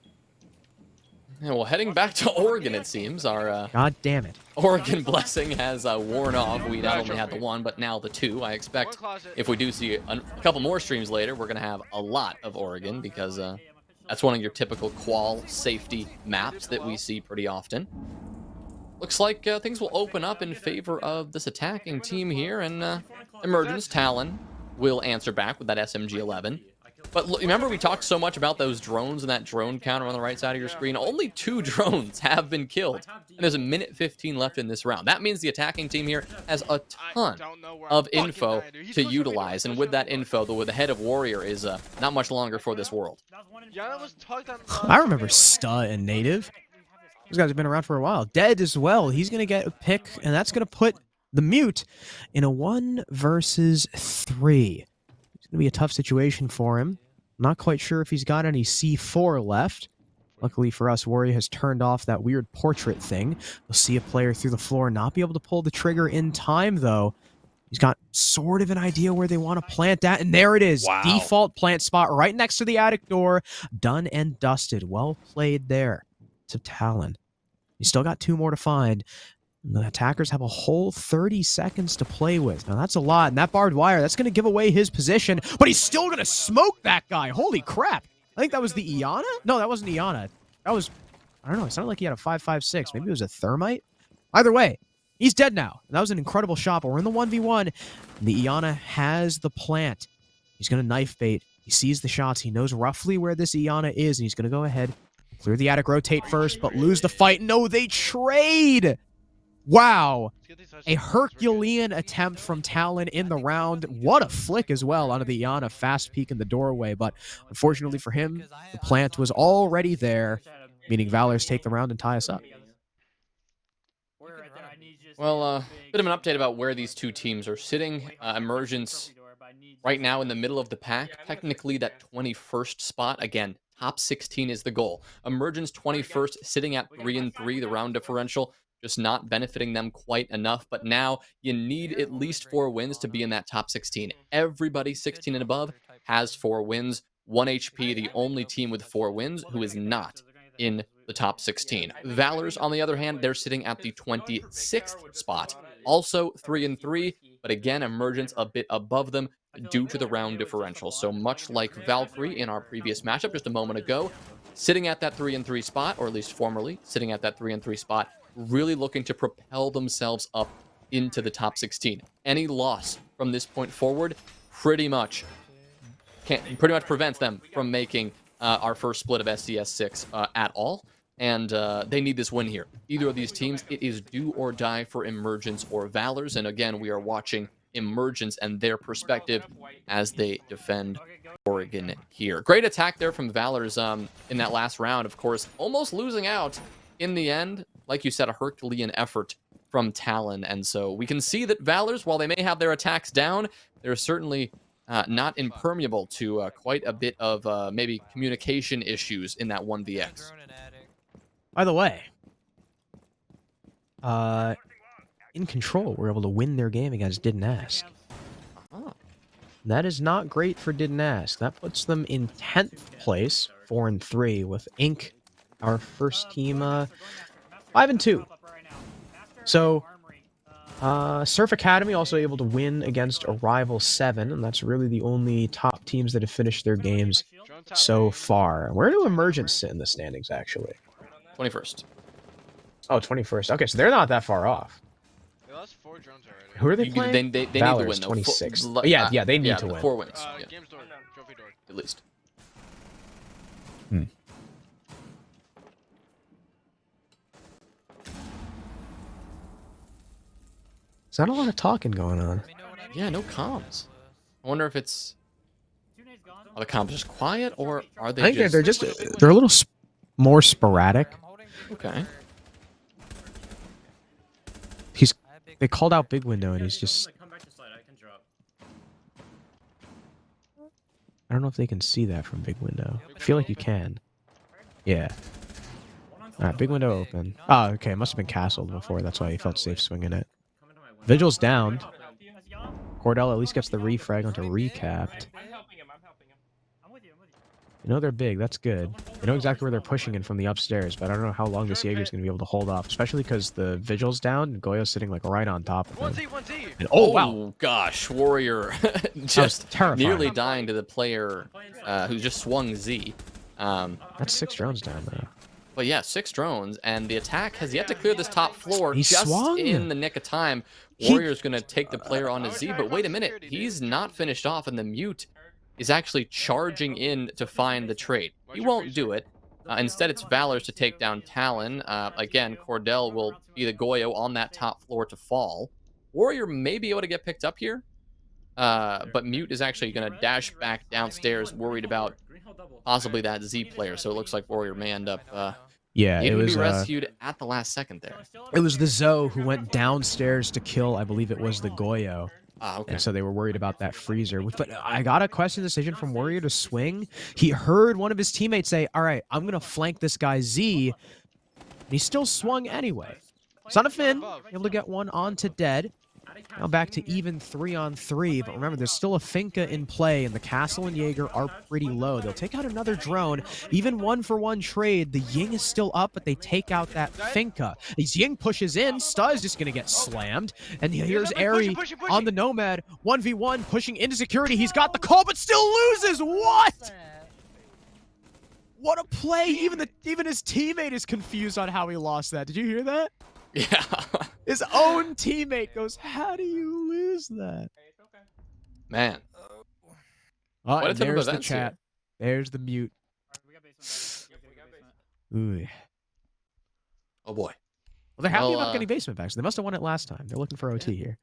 Yeah, well, heading back to Oregon, it seems. Our God damn it. Oregon blessing has worn off. We not only had the 1, but now the 2. I expect if we do see a couple more streams later, we're going to have a lot of Oregon, because that's one of your typical qual safety maps that we see pretty often. Looks like things will open up in favor of this attacking team here, and Emergence Talon will answer back with that SMG-11. But look, remember, we talked so much about those drones and that drone counter on the right side of your screen. Only 2 drones have been killed, and there's a minute 15 left in this round. That means the attacking team here has a ton of info to utilize, and with that info, the head of Warrior is not much longer for this world. I remember Sta and Native. Those guys have been around for a while. Dead as well. He's going to get a pick, and that's going to put the Mute in a 1 versus 3. It's going to be a tough situation for him. Not quite sure if he's got any C4 left. Luckily for us, Warrior has turned off that weird portrait thing. We'll see a player through the floor not be able to pull the trigger in time, though. He's got sort of an idea where they want to plant that, and there it is. Wow. Default plant spot right next to the attic door. Done and dusted. Well played there to Talon. You still got 2 more to find. The attackers have a whole 30 seconds to play with. Now, that's a lot, and that barbed wire, that's going to give away his position, but he's still going to smoke that guy. Holy crap. I think that was the Iana? No, that wasn't Iana. That was, I don't know, it sounded like he had a 5.56. Maybe it was a thermite? Either way, he's dead now. That was an incredible shot, but we're in the 1v1. And the Iana has the plant. He's going to knife bait. He sees the shots. He knows roughly where this Iana is, and he's going to go ahead, clear the attic, rotate first, but lose the fight. No, they trade! Wow. A Herculean attempt from Talon in the round. What a flick as well onto the Iana, fast peek in the doorway. But unfortunately for him, the plant was already there, meaning Valors take the round and tie us up. Well, bit of an update about where these 2 teams are sitting. Emergence right now in the middle of the pack. Technically that 21st spot. Again, top 16 is the goal. Emergence 21st, sitting at 3 and 3, the round differential. Just not benefiting them quite enough, but now you need at least 4 wins to be in that top 16. Everybody 16 and above has 4 wins. 1 HP, the only team with 4 wins who is not in the top 16. Valors, on the other hand, they're sitting at the 26th spot. Also 3 and 3, but again, Emergence a bit above them. due to the round differential. So much like Valkyrie in our previous matchup just a moment ago, sitting at that 3-3 spot, or at least formerly sitting at that 3-3 spot, really looking to propel themselves up into the top 16. Any loss from this point forward pretty much prevents them from making our first split of SCS6 at all. And they need this win here. Either of these teams, it is do or die for Emergence or Valors. And again, we are watching Emergence and their perspective as they defend Oregon here. Great attack there from Valors in that last round, of course, almost losing out in the end. Like you said, a Herculean effort from Talon. And so we can see that Valors, while they may have their attacks down, they're certainly not impermeable to quite a bit of maybe communication issues in that 1vx. By the way, in Control, we're able to win their game against Didn't Ask. That is not great for Didn't Ask. That puts them in 10th place, 4-3, with Inc., our first team, 5-2. So, Surf Academy also able to win against Arrival 7, and that's really the only top teams that have finished their games so far. Where do Emergence sit in the standings, actually? 21st. Oh, 21st. Okay, so they're not that far off. They lost 4 drones already. Who are they playing? They need to Valor's win, though. 26. Yeah, they need to win. 4 wins. Yeah. Games door, trophy door. At least. There's not a lot of talking going on. Yeah, no comms. I wonder if it's... Are the comms just quiet, or are they I think just... they're a little more sporadic. Okay. They called out Big Window, and he's just... I don't know if they can see that from Big Window. I feel like you can. Yeah. Alright, Big Window open. Oh, okay, it must have been castled before, that's why he felt safe swinging it. Vigil's downed. Cordell at least gets the refrag onto recapped. You know they're big, that's good. You know exactly where they're pushing in from the upstairs, but I don't know how long this Jaeger's going to be able to hold off, especially because the Vigil's down and Goyo's sitting like right on top of him. 1T. And, oh, wow! Oh, gosh, Warrior just terrifying. nearly dying to the player who just swung Z. That's 6 drones down, though. But yeah, 6 drones, and the attack has yet to clear this top floor He just swung. in the nick of time. Warrior's going to take the player on his Z, but wait a minute, he's not finished off, and the Mute is actually charging in to find the trade. He won't do it. Instead, it's Valors to take down Talon. Again, Cordell will be the Goyo on that top floor to fall. Warrior may be able to get picked up here, but Mute is actually going to dash back downstairs, worried about possibly that Z player. So it looks like Warrior may end up Yeah, it was be rescued at the last second there. it was the Zoe who went downstairs to kill, I believe it was the Goyo. Okay. And so they were worried about that freezer. But I got a question decision from Warrior to swing. He heard one of his teammates say, all right, I'm going to flank this guy Z. And he still swung anyway. Son of Finn, able to get one onto dead. Now back to even 3-on-3. But remember, there's still a Finka in play, and the Castle and Jaeger are pretty low. They'll take out another drone. Even 1-for-1 trade. The Ying is still up, but they take out that Finka. As Ying pushes in, Stuz just going to get slammed. And here's Airy on the Nomad. 1v1, pushing into security. He's got the call, but still loses. What? What a play. Even his teammate is confused on how he lost that. Did you hear that? Yeah. His own teammate goes, how do you lose that? Man. Oh, What a and type of there's the events chat. There's the mute. Ooh. Oh, boy. Well, they're happy Well, about getting basement back, so they must have won it last time. They're looking for OT here.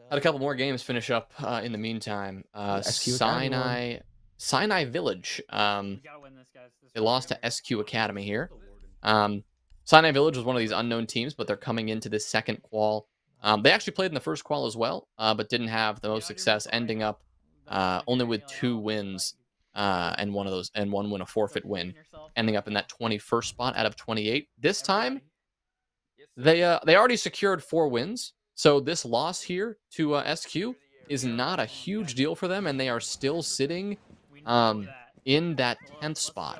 Had a couple more games finish up in the meantime. SQ Academy Sinai Village. They lost to SQ Academy here. Sinai Village was one of these unknown teams, but they're coming into this second qual. They actually played in the first qual as well, but didn't have the most success, ending up only with 2 wins and one win, a forfeit win, ending up in that 21st spot out of 28. This time, they already secured 4 wins, so this loss here to SQ is not a huge deal for them, and they are still sitting in that 10th spot.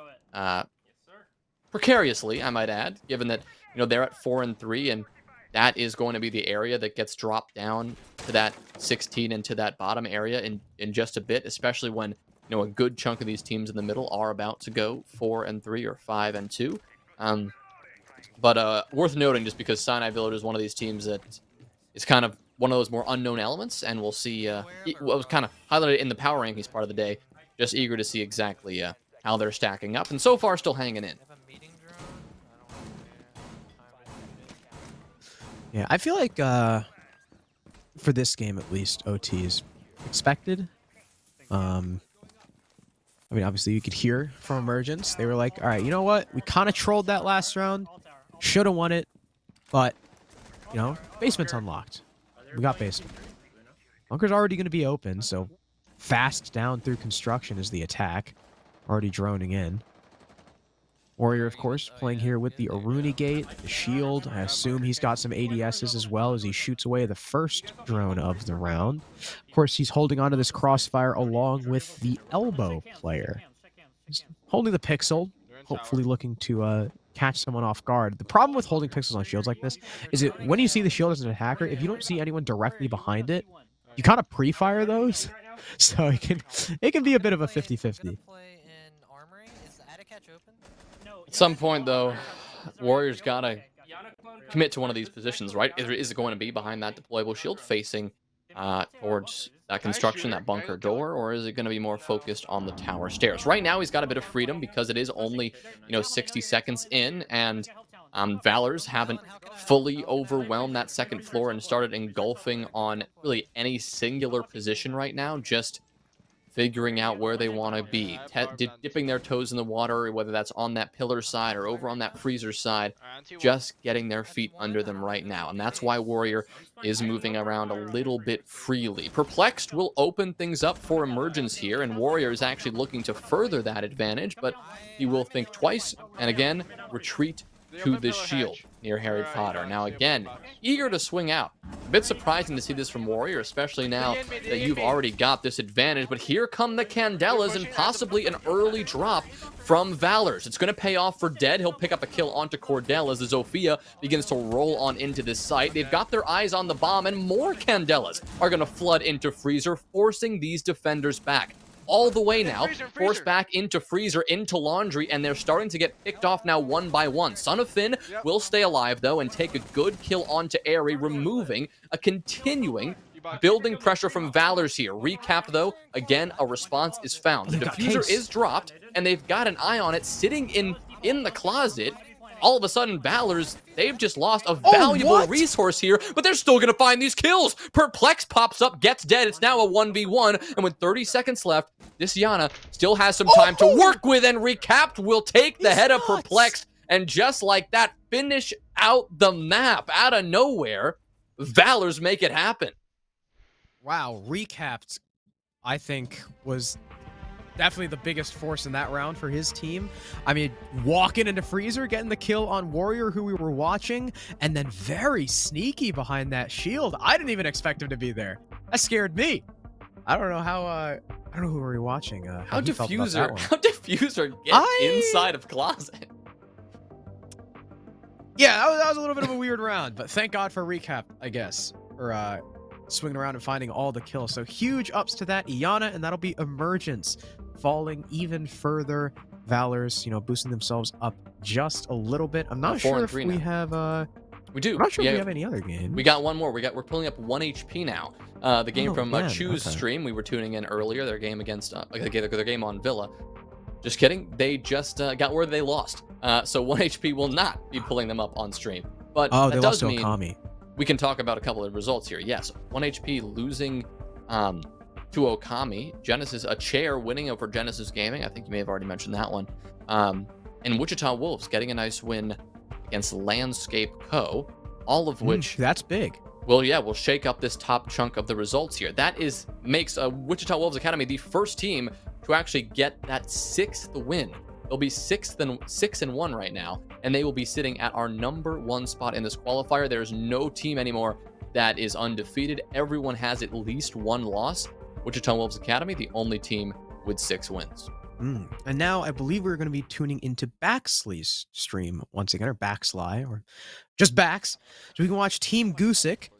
Precariously, I might add, given that they're at 4-3, and that is going to be the area that gets dropped down to that 16 and to that bottom area in just a bit, especially when, a good chunk of these teams in the middle are about to go 4-3 or 5-2. But worth noting, just because Sinai Village is one of these teams that is kind of one of those more unknown elements, and we'll see what was kind of highlighted in the power rankings part of the day. Just eager to see exactly how they're stacking up, and so far still hanging in. Yeah, I feel like for this game at least, OT is expected. I mean, obviously you could hear from Emergence. They were like, all right, you know what? We kind of trolled that last round. Should have won it, but, basement's unlocked. We got basement. Bunker's already going to be open, so fast down through construction is the attack. Already droning in. Warrior, of course, playing here with the Aruni Gate, the shield. I assume he's got some ADSs as well as he shoots away the first drone of the round. Of course, he's holding onto this crossfire along with the elbow player. He's holding the pixel, hopefully looking to catch someone off guard. The problem with holding pixels on shields like this is that when you see the shield as an attacker, if you don't see anyone directly behind it, you kind of pre-fire those. So it can be a bit of a 50-50. At some point, though, Warriors gotta commit to one of these positions, right? Is it going to be behind that deployable shield facing towards that construction, that bunker door, or is it going to be more focused on the tower stairs? Right now, he's got a bit of freedom because it is only, 60 seconds in, and Valors haven't fully overwhelmed that second floor and started engulfing on really any singular position right now, just figuring out where they want to be, dipping their toes in the water, whether that's on that pillar side or over on that freezer side, just getting their feet under them right now. And that's why Warrior is moving around a little bit freely. Perplexed will open things up for Emergence here, and Warrior is actually looking to further that advantage, but he will think twice, and again, retreat to this shield near Harry Potter. Now again, eager to swing out. A bit surprising to see this from Warrior, especially now that you've already got this advantage, but here come the Candelas and possibly an early drop from Valors. It's going to pay off for Dead. He'll pick up a kill onto Cordell as the Zofia begins to roll on into this site. They've got their eyes on the bomb, and more Candelas are going to flood into Freezer, forcing these defenders back. All the way now, forced back into Freezer, into Laundry, and they're starting to get picked off now one by one. Son of Finn will stay alive, though, and take a good kill onto Airy, removing a continuing building pressure from Valors here. Recap, though, again, a response is found. The diffuser is dropped, and they've got an eye on it sitting in the closet. All of a sudden, Valors, they've just lost a valuable resource here, but they're still going to find these kills. Perplex pops up, gets Dead. It's now a 1v1, and with 30 seconds left, this Yana still has some time to work with, and Recapped will take the head of Perplexed, and just like that, finish out the map. Out of nowhere, Valors make it happen. Wow, Recapped, I think, was definitely the biggest force in that round for his team. I mean, walking into Freezer, getting the kill on Warrior, who we were watching, and then very sneaky behind that shield. I didn't even expect him to be there. That scared me. I don't know how, I don't know who we were watching. How Diffuser gets inside of closet. Yeah, that was a little bit of a weird round, but thank God for Recap, I guess, for swinging around and finding all the kills. So huge ups to that, Iana, and that'll be Emergence falling even further. Valors, boosting themselves up just a little bit. I'm not sure if we have we do. I'm not sure if we have any other game. We got one more. We're pulling up 1 HP now. The game from Choose stream. We were tuning in earlier. Their game against their game on Villa. Just kidding. They just got word they lost. So 1 HP will not be pulling them up on stream. But that they does lost to Okami. We can talk about a couple of results here. Yes, 1 HP losing to Okami. Genesis, a chair winning over Genesis Gaming. I think you may have already mentioned that one. And Wichita Wolves getting a nice win against Landscape Co. All of which that's big. Well, yeah, we'll shake up this top chunk of the results here. That makes Wichita Wolves Academy the first team to actually get that 6th win. They'll be 6-1 right now, and they will be sitting at our #1 spot in this qualifier. There's no team anymore that is undefeated. Everyone has at least one loss. Wichita Wolves Academy, the only team with 6 wins. And now I believe we're going to be tuning into Baxley's stream once again, or Baxly, or just Bax, so we can watch Team Goosick.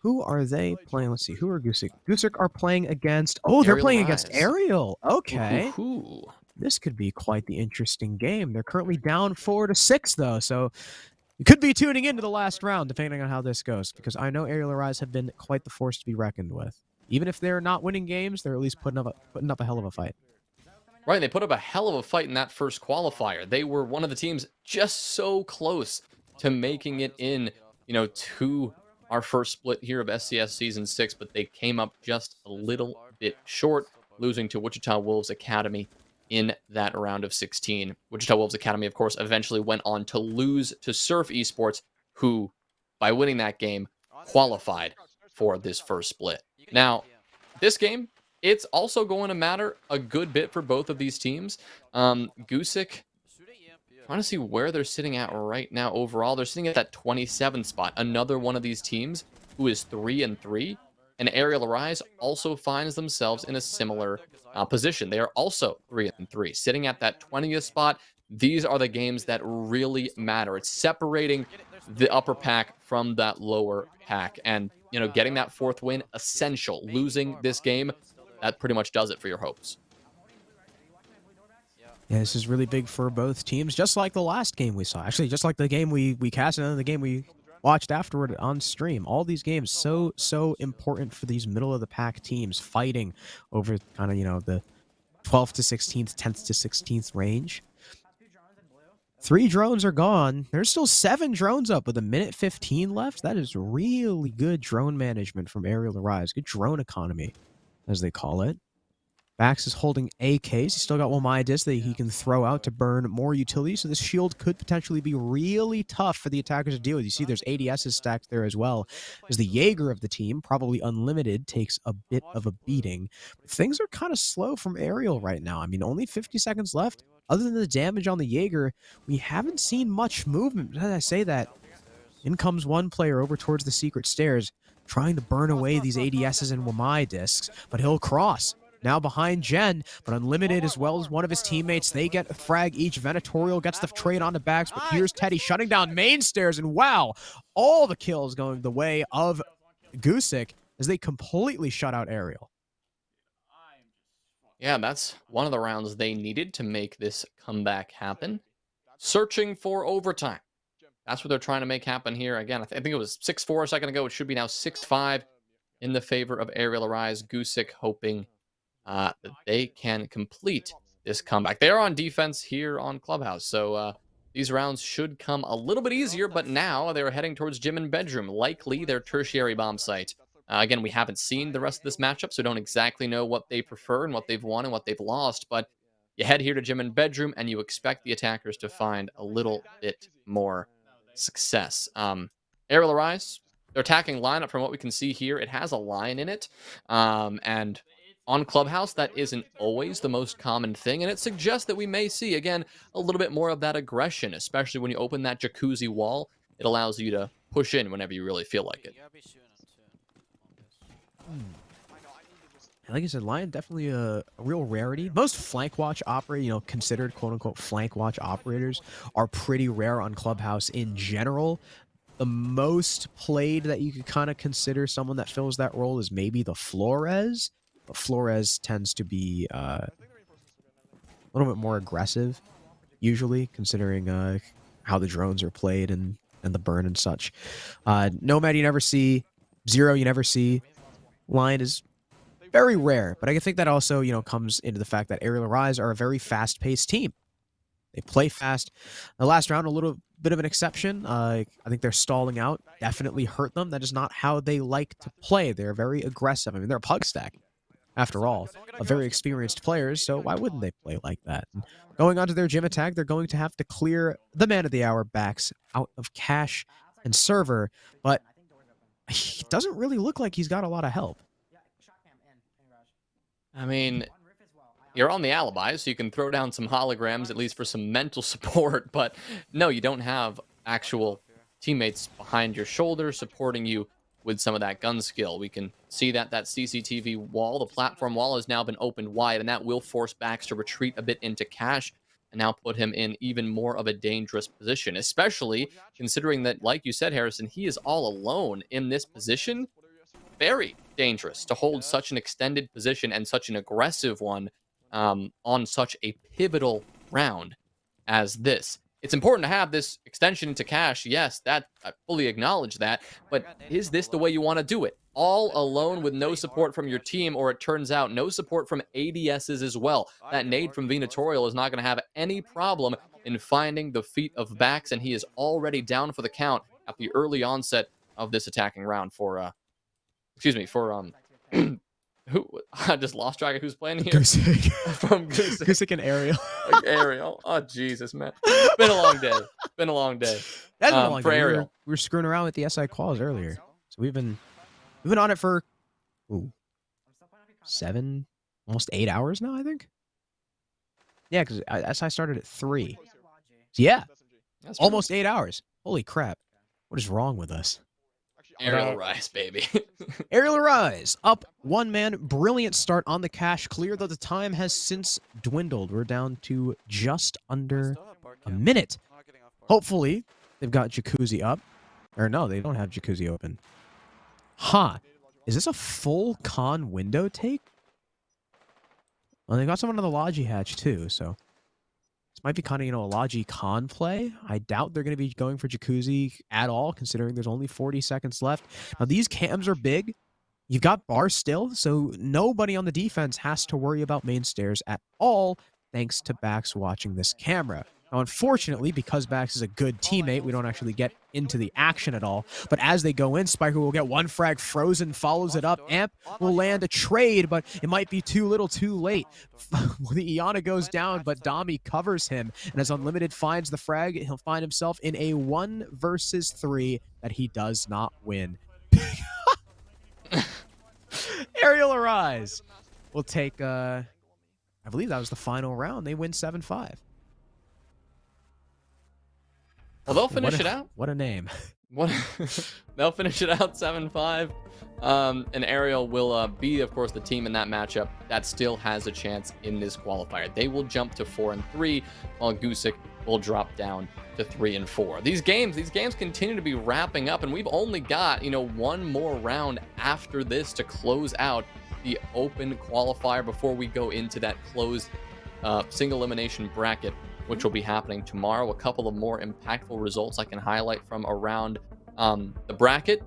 Who are they playing? Let's see. Who are Goosick? Goosick are playing against. Oh, they're Aerial playing against Rise. Ariel. Okay. Ooh. This could be quite the interesting game. They're currently down 4-6, though, so you could be tuning into the last round, depending on how this goes, because I know Aerial Rise have been quite the force to be reckoned with. Even if they're not winning games, they're at least putting up a hell of a fight. Right, they put up a hell of a fight in that first qualifier. They were one of the teams just so close to making it in, to our first split here of SCS Season 6, but they came up just a little bit short, losing to Wichita Wolves Academy in that round of 16. Wichita Wolves Academy, of course, eventually went on to lose to Surf Esports, who, by winning that game, qualified for this first split. Now, this game, it's also going to matter a good bit for both of these teams. Gusick, trying to see where they're sitting at right now overall. They're sitting at that 27th spot. Another one of these teams who is 3-3. And Aerial Rise also finds themselves in a similar position. They are also 3-3, sitting at that 20th spot. These are the games that really matter. It's separating the upper pack from that lower pack. And, getting that fourth win, essential. Losing this game, that pretty much does it for your hopes. Yeah, this is really big for both teams, just like the last game we saw. Actually, just like the game we cast and then the game we watched afterward on stream. All these games so important for these middle of the pack teams fighting over kind of, the 12th to 16th, 10th to 16th range. 3 drones are gone. There's still 7 drones up with 1:15 left. That is really good drone management from Aerial Rise. Good drone economy, as they call it. Bax is holding AKs. He's still got Womidis that he can throw out to burn more utility, so this shield could potentially be really tough for the attackers to deal with. You see there's ADSs stacked there as well, as the Jaeger of the team, probably unlimited, takes a bit of a beating. But things are kind of slow from Aerial right now. I mean, only 50 seconds left. Other than the damage on the Jaeger, we haven't seen much movement. As I say that, in comes one player over towards the secret stairs, trying to burn away these ADSs and Wamai discs, but he'll cross. Now behind Jen, but Unlimited as well as one of his teammates. They get a frag each. Venatorial gets the trade on the backs, but here's Teddy shutting down main stairs, and wow, all the kills going the way of Gusick as they completely shut out Aerial. Yeah, that's one of the rounds they needed to make this comeback happen. Searching for overtime. That's what they're trying to make happen here. Again, I think it was 6-4 a second ago. It should be now 6-5 in the favor of Aerial Rise. Gusick hoping that they can complete this comeback. They are on defense here on Clubhouse, so these rounds should come a little bit easier, but now they're heading towards Gym and Bedroom, likely their tertiary bomb site. Again, we haven't seen the rest of this matchup, so don't exactly know what they prefer and what they've won and what they've lost, but you head here to Gym and Bedroom, and you expect the attackers to find a little bit more success. Aerial Rise, their attacking lineup, from what we can see here, it has a line in it, and on Clubhouse, that isn't always the most common thing, and it suggests that we may see, again, a little bit more of that aggression, especially when you open that jacuzzi wall. It allows you to push in whenever you really feel like it. Like I said, Lion definitely a real rarity. Most flank watch operator, considered quote-unquote flank watch operators are pretty rare on Clubhouse in general. The most played that you could kind of consider someone that fills that role is maybe the Flores. But Flores tends to be a little bit more aggressive, usually, considering how the drones are played and the burn and such. Nomad you never see. Zero you never see. Lion is very rare, but I think that also, comes into the fact that Aerial Rise are a very fast-paced team. They play fast. The last round, a little bit of an exception. I think their stalling out definitely hurt them. That is not how they like to play. They're very aggressive. I mean, they're a pug stack, after all, of very experienced players, so why wouldn't they play like that? And going on to their gym attack, they're going to have to clear the man of the hour backs out of cash and server, but he doesn't really look like he's got a lot of help. I mean, you're on the alibi, so you can throw down some holograms, at least for some mental support, but no, you don't have actual teammates behind your shoulder supporting you with some of that gun skill. We can see that CCTV wall, the platform wall, has now been opened wide, and that will force Bax to retreat a bit into cash and now put him in even more of a dangerous position, especially considering that, like you said, Harrison, he is all alone in this position. Very dangerous to hold such an extended position and such an aggressive one on such a pivotal round as this. It's important to have this extension into cash. Yes, that I fully acknowledge that. But is this the way you want to do it? All alone with no support from your team, or it turns out no support from ADSs as well. That nade from Venatorial is not going to have any problem in finding the feet of Bax, and he is already down for the count at the early onset of this attacking round for who I just lost track of who's playing here. Goosick. From Goosick. Goosick and Ariel. Like Ariel. Oh Jesus, man. It's been a long day. Been a long day. That's been a long for day. Ariel. We were screwing around with the SI quals earlier, so we've been on it for 7, almost 8 hours now, I think. Yeah, because SI started at 3. So yeah, That's true. almost 8 hours. Holy crap! What is wrong with us? Ariel Rise, baby. Aerial Rise, up 1 man. Brilliant start on the cash clear, though the time has since dwindled. We're down to just under a minute. Hopefully, they've got Jacuzzi up. Or no, they don't have Jacuzzi open. Huh. Is this a full con window take? Well, they got someone on the Logi hatch, too, so... This might be kind of, a Logi con play. I doubt they're going to be going for Jacuzzi at all, considering there's only 40 seconds left. Now, these cams are big. You've got bar still, so nobody on the defense has to worry about main stairs at all, thanks to Bax watching this camera. Now, unfortunately, because Bax is a good teammate, we don't actually get into the action at all. But as they go in, Spiker will get one frag frozen, follows it up. Amp will land a trade, but it might be too little too late. The Iana goes down, but Dami covers him. And as Unlimited finds the frag, he'll find himself in a 1 versus 3 that he does not win. Aerial Arise will take, I believe that was the final round. They win 7-5. Well, they'll finish it out. What a name. They'll finish it out 7-5. And Ariel will be, of course, the team in that matchup that still has a chance in this qualifier. They will jump to 4-3, while Gusick will drop down to 3-4. These games continue to be wrapping up, and we've only got, one more round after this to close out the open qualifier before we go into that closed single elimination bracket, which will be happening tomorrow. A couple of more impactful results I can highlight from around the bracket.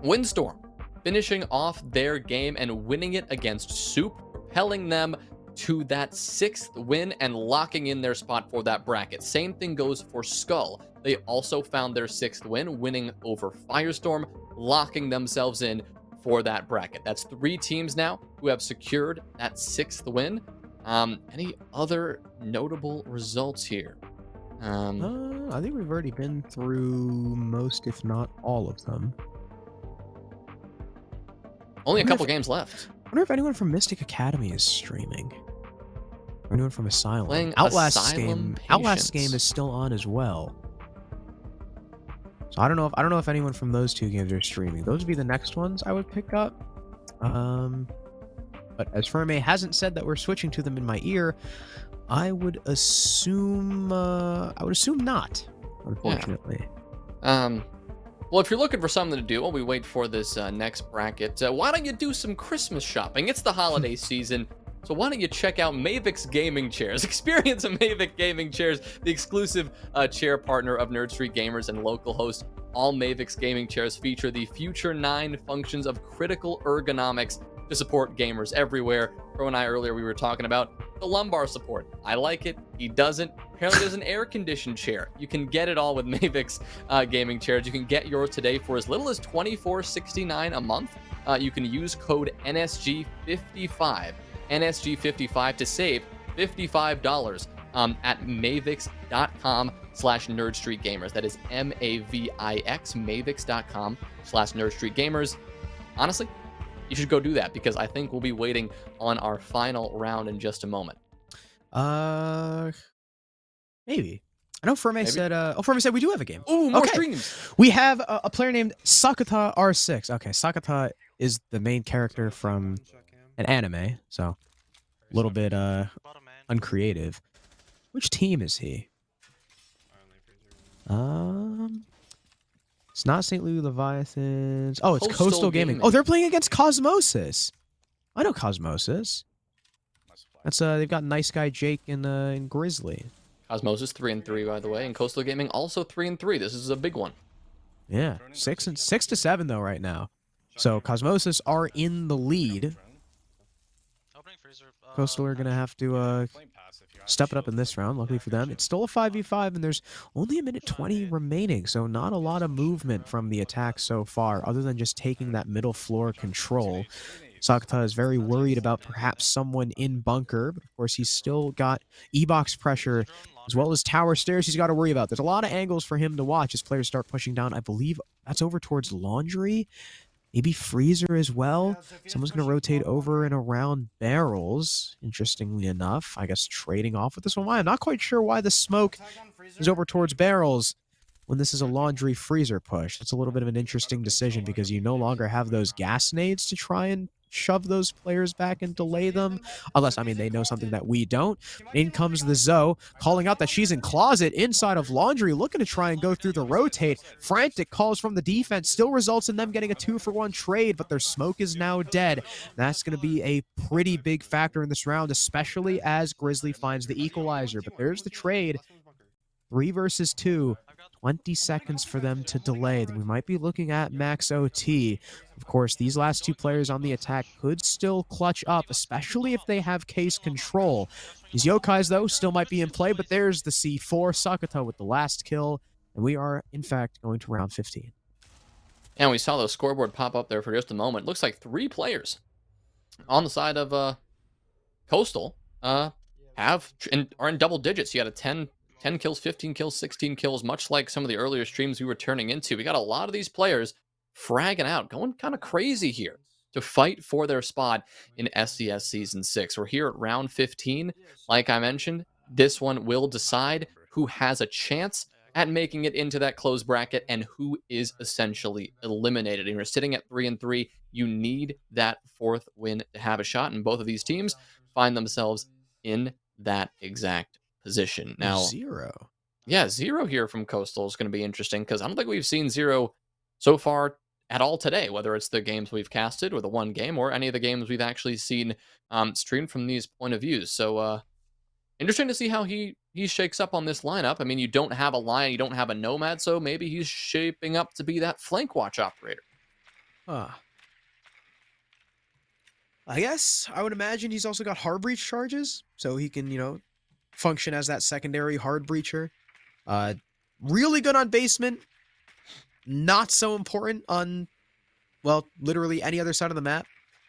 Windstorm finishing off their game and winning it against Soup, propelling them to that 6th win and locking in their spot for that bracket. Same thing goes for Skull. They also found their 6th win, winning over Firestorm, locking themselves in for that bracket. That's 3 teams now who have secured that 6th win. Any other notable results here? I think we've already been through most, if not all of them. Only a couple games left. I wonder if anyone from Mystic Academy is streaming. Or anyone from Asylum. Playing Outlast Asylum game is still on as well. So I don't know if anyone from those 2 games are streaming. Those would be the next ones I would pick up. But as Ferme hasn't said that we're switching to them in my ear, I would assume not, unfortunately. Yeah. Well, if you're looking for something to do while we wait for this next bracket, why don't you do some Christmas shopping? It's the holiday season, so why don't you check out Mavix Gaming Chairs? Experience Mavic Gaming Chairs, the exclusive chair partner of NerdStreet Gamers and local host. All Mavix Gaming Chairs feature the Future 9 functions of critical ergonomics to support gamers everywhere. Pro and I earlier, we were talking about the lumbar support. I like it. He doesn't. Apparently there's an air-conditioned chair. You can get it all with Mavix gaming chairs. You can get yours today for as little as $24.69 a month. You can use code NSG55, NSG55 to save $55 at mavix.com/nerdstreetgamers. That is MAVIX, mavix.com/nerdstreetgamers. Honestly, you should go do that, because I think we'll be waiting on our final round in just a moment. Maybe. I know Ferme Maybe. said. Ferme said we do have a game. Ooh, more Okay. streams. We have a player named Sakata R6. Okay, Sakata is the main character from an anime, so a little bit uncreative. Which team is he? It's not St. Louis Leviathans. Oh, it's Coastal Gaming. Oh, they're playing against Cosmosis. I know Cosmosis. That's they've got Nice Guy Jake and Grizzly. Cosmosis 3-3, by the way, and Coastal Gaming also 3-3. This is a big one. Yeah, 6-7 though right now. So Cosmosis are in the lead. Coastal are gonna have to step it up in this round. Luckily for them, it's still a 5v5, and there's only a minute 20 remaining, so not a lot of movement from the attack so far, other than just taking that middle floor control. Sakata is very worried about perhaps someone in bunker, but of course he's still got E-box pressure as well as tower stairs he's got to worry about. There's a lot of angles for him to watch as players start pushing down. I believe that's over towards Laundry, maybe Freezer as well. Someone's going to rotate over and around barrels, interestingly enough. I guess trading off with this one. I'm not quite sure why the smoke is over towards barrels when this is a Laundry Freezer push. It's a little bit of an interesting decision because you no longer have those gas nades to try and shove those players back and delay them, unless, I mean, they know something that we don't. In comes the Zoe, calling out that she's in closet inside of Laundry, looking to try and go through the rotate. Frantic calls from the defense, still results in them getting a 2-for-1 trade, but their smoke is now dead. That's going to be a pretty big factor in this round, especially as Grizzly finds the equalizer. But there's the trade. 3 versus 2. 20 seconds for them to delay. We might be looking at max OT. Of course, these last 2 players on the attack could still clutch up, especially if they have case control. These yokais, though, still might be in play, but there's the C4, Sakata with the last kill, and we are, in fact, going to round 15. And we saw the scoreboard pop up there for just a moment. Looks like 3 players on the side of Coastal are in double digits. You had a 10 kills, 15 kills, 16 kills, much like some of the earlier streams we were turning into. We got a lot of these players fragging out, going kind of crazy here to fight for their spot in SCS Season 6. We're here at round 15. Like I mentioned, this one will decide who has a chance at making it into that closed bracket and who is essentially eliminated. And you're sitting at 3-3. You need that 4th win to have a shot, and both of these teams find themselves in that exact position. Now, 0. Yeah, 0 here from Coastal is going to be interesting because I don't think we've seen 0 so far at all today, whether it's the games we've casted or the one game or any of the games we've actually seen streamed from these point of views. So interesting to see how he shakes up on this lineup. I mean, you don't have a Lion, you don't have a Nomad, so maybe he's shaping up to be that flank watch operator. I guess I would imagine he's also got hard breach charges, so he can, function as that secondary hard breacher. Really good on basement. Not so important on, well, literally any other side of the map.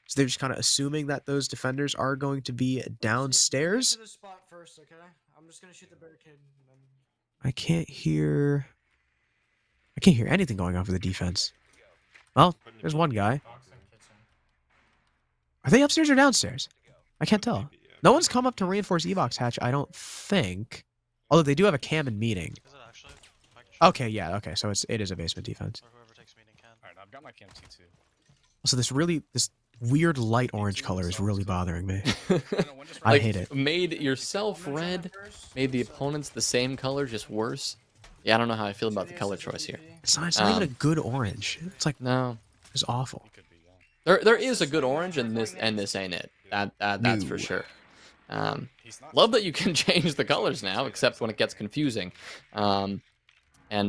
So they're just kind of assuming that those defenders are going to be downstairs. I'm just gonna shoot the barricade. I can't hear anything going on for the defense. Well, there's one guy. Are they upstairs or downstairs? I can't tell. No one's come up to reinforce E-box hatch, I don't think. Although they do have a cam in meeting. Is it actually? Okay, yeah, okay, so it is a basement defense. Or whoever takes meeting can. Alright, I've got my cam T2. So this weird light orange color is really bothering me. I Like, hate it. Made yourself red, made the opponents the same color, just worse. Yeah, I don't know how I feel about the color choice here. It's not even a good orange. It's like, No, it's awful. there is a good orange, and this ain't it. That's for sure. Love that you can change the colors now, except when it gets confusing. And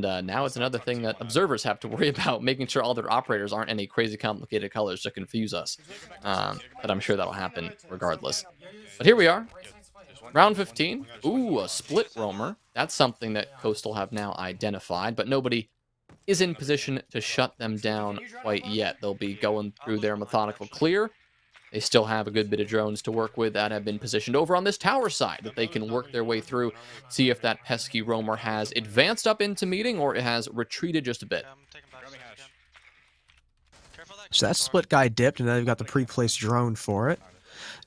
now it's another thing that observers have to worry about, making sure all their operators aren't any crazy complicated colors to confuse us. But I'm sure that'll happen regardless. But here we are. Round 15. Ooh, a split roamer. That's something that Coastal have now identified, but nobody is in position to shut them down quite yet. They'll be going through their methodical clear. They still have a good bit of drones to work with that have been positioned over on this tower side that they can work their way through, see if that pesky roamer has advanced up into meeting or it has retreated just a bit. So that split guy dipped, and now they've got the pre-placed drone for it.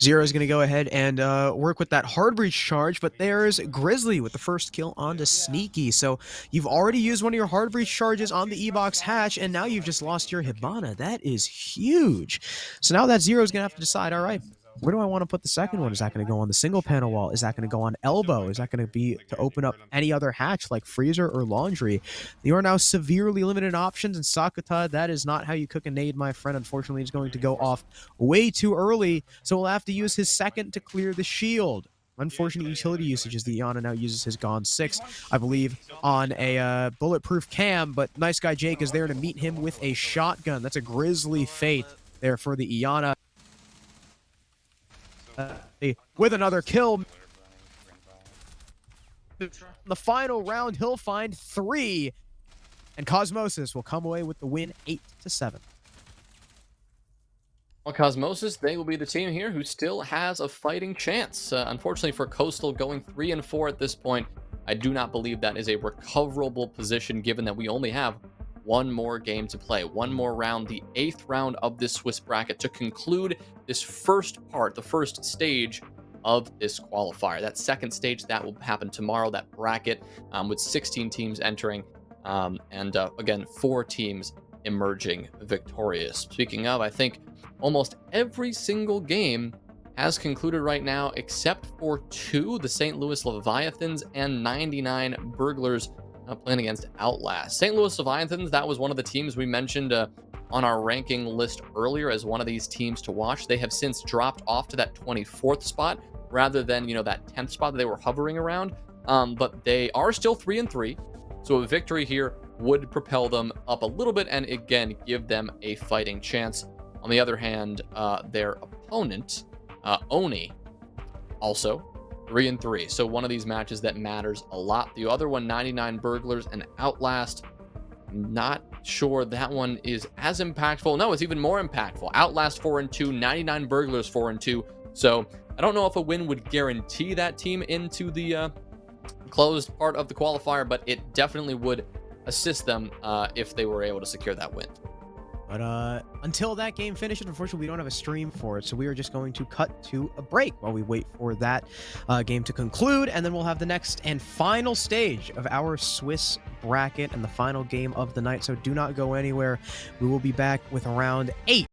Zero is going to go ahead and work with that hard breach charge, but there's Grizzly with the first kill onto Sneaky. So you've already used one of your hard breach charges on the E-Box hatch, and now you've just lost your Hibana. That is huge. So now that Zero is going to have to decide, all right, where do I want to put the second one? Is that going to go on the single panel wall? Is that going to go on elbow? Is that going to be to open up any other hatch like freezer or laundry? You are now severely limited in options, and Sakata, that is not how you cook a nade, my friend. Unfortunately, he's going to go off way too early, so we'll have to use his second to clear the shield. Unfortunate utility usage as the Iana now uses his Gone 6, I believe, on a bulletproof cam, but nice guy Jake is there to meet him with a shotgun. That's a grisly fate there for the Iana. With another kill. The final round, he'll find 3, and Cosmosis will come away with the win 8-7. Well, Cosmosis, they will be the team here who still has a fighting chance. Unfortunately for Coastal, going 3-4 at this point, I do not believe that is a recoverable position given that we only have one more game to play, one more round, the 8th round of this Swiss bracket to conclude this first part, the first stage of this qualifier. That second stage, that will happen tomorrow, that bracket with 16 teams entering and again, 4 teams emerging victorious. Speaking of, I think almost every single game has concluded right now except for 2, the St. Louis Leviathans and 99 Burglars playing against Outlast. St. Louis Leviathans, that was one of the teams we mentioned on our ranking list earlier as one of these teams to watch. They have since dropped off to that 24th spot rather than, you know, that 10th spot that they were hovering around. But they are still 3-3. So a victory here would propel them up a little bit and again give them a fighting chance. On the other hand, their opponent, Oni, also 3-3. So one of these matches that matters a lot. The other one, 99 Burglars and Outlast. Not sure that one is as impactful. No, it's even more impactful. Outlast 4-2, 99 Burglars 4-2. So I don't know if a win would guarantee that team into the closed part of the qualifier, but it definitely would assist them if they were able to secure that win. But until that game finishes, unfortunately, we don't have a stream for it, so we are just going to cut to a break while we wait for that game to conclude, and then we'll have the next and final stage of our Swiss bracket and the final game of the night, so do not go anywhere. We will be back with round 8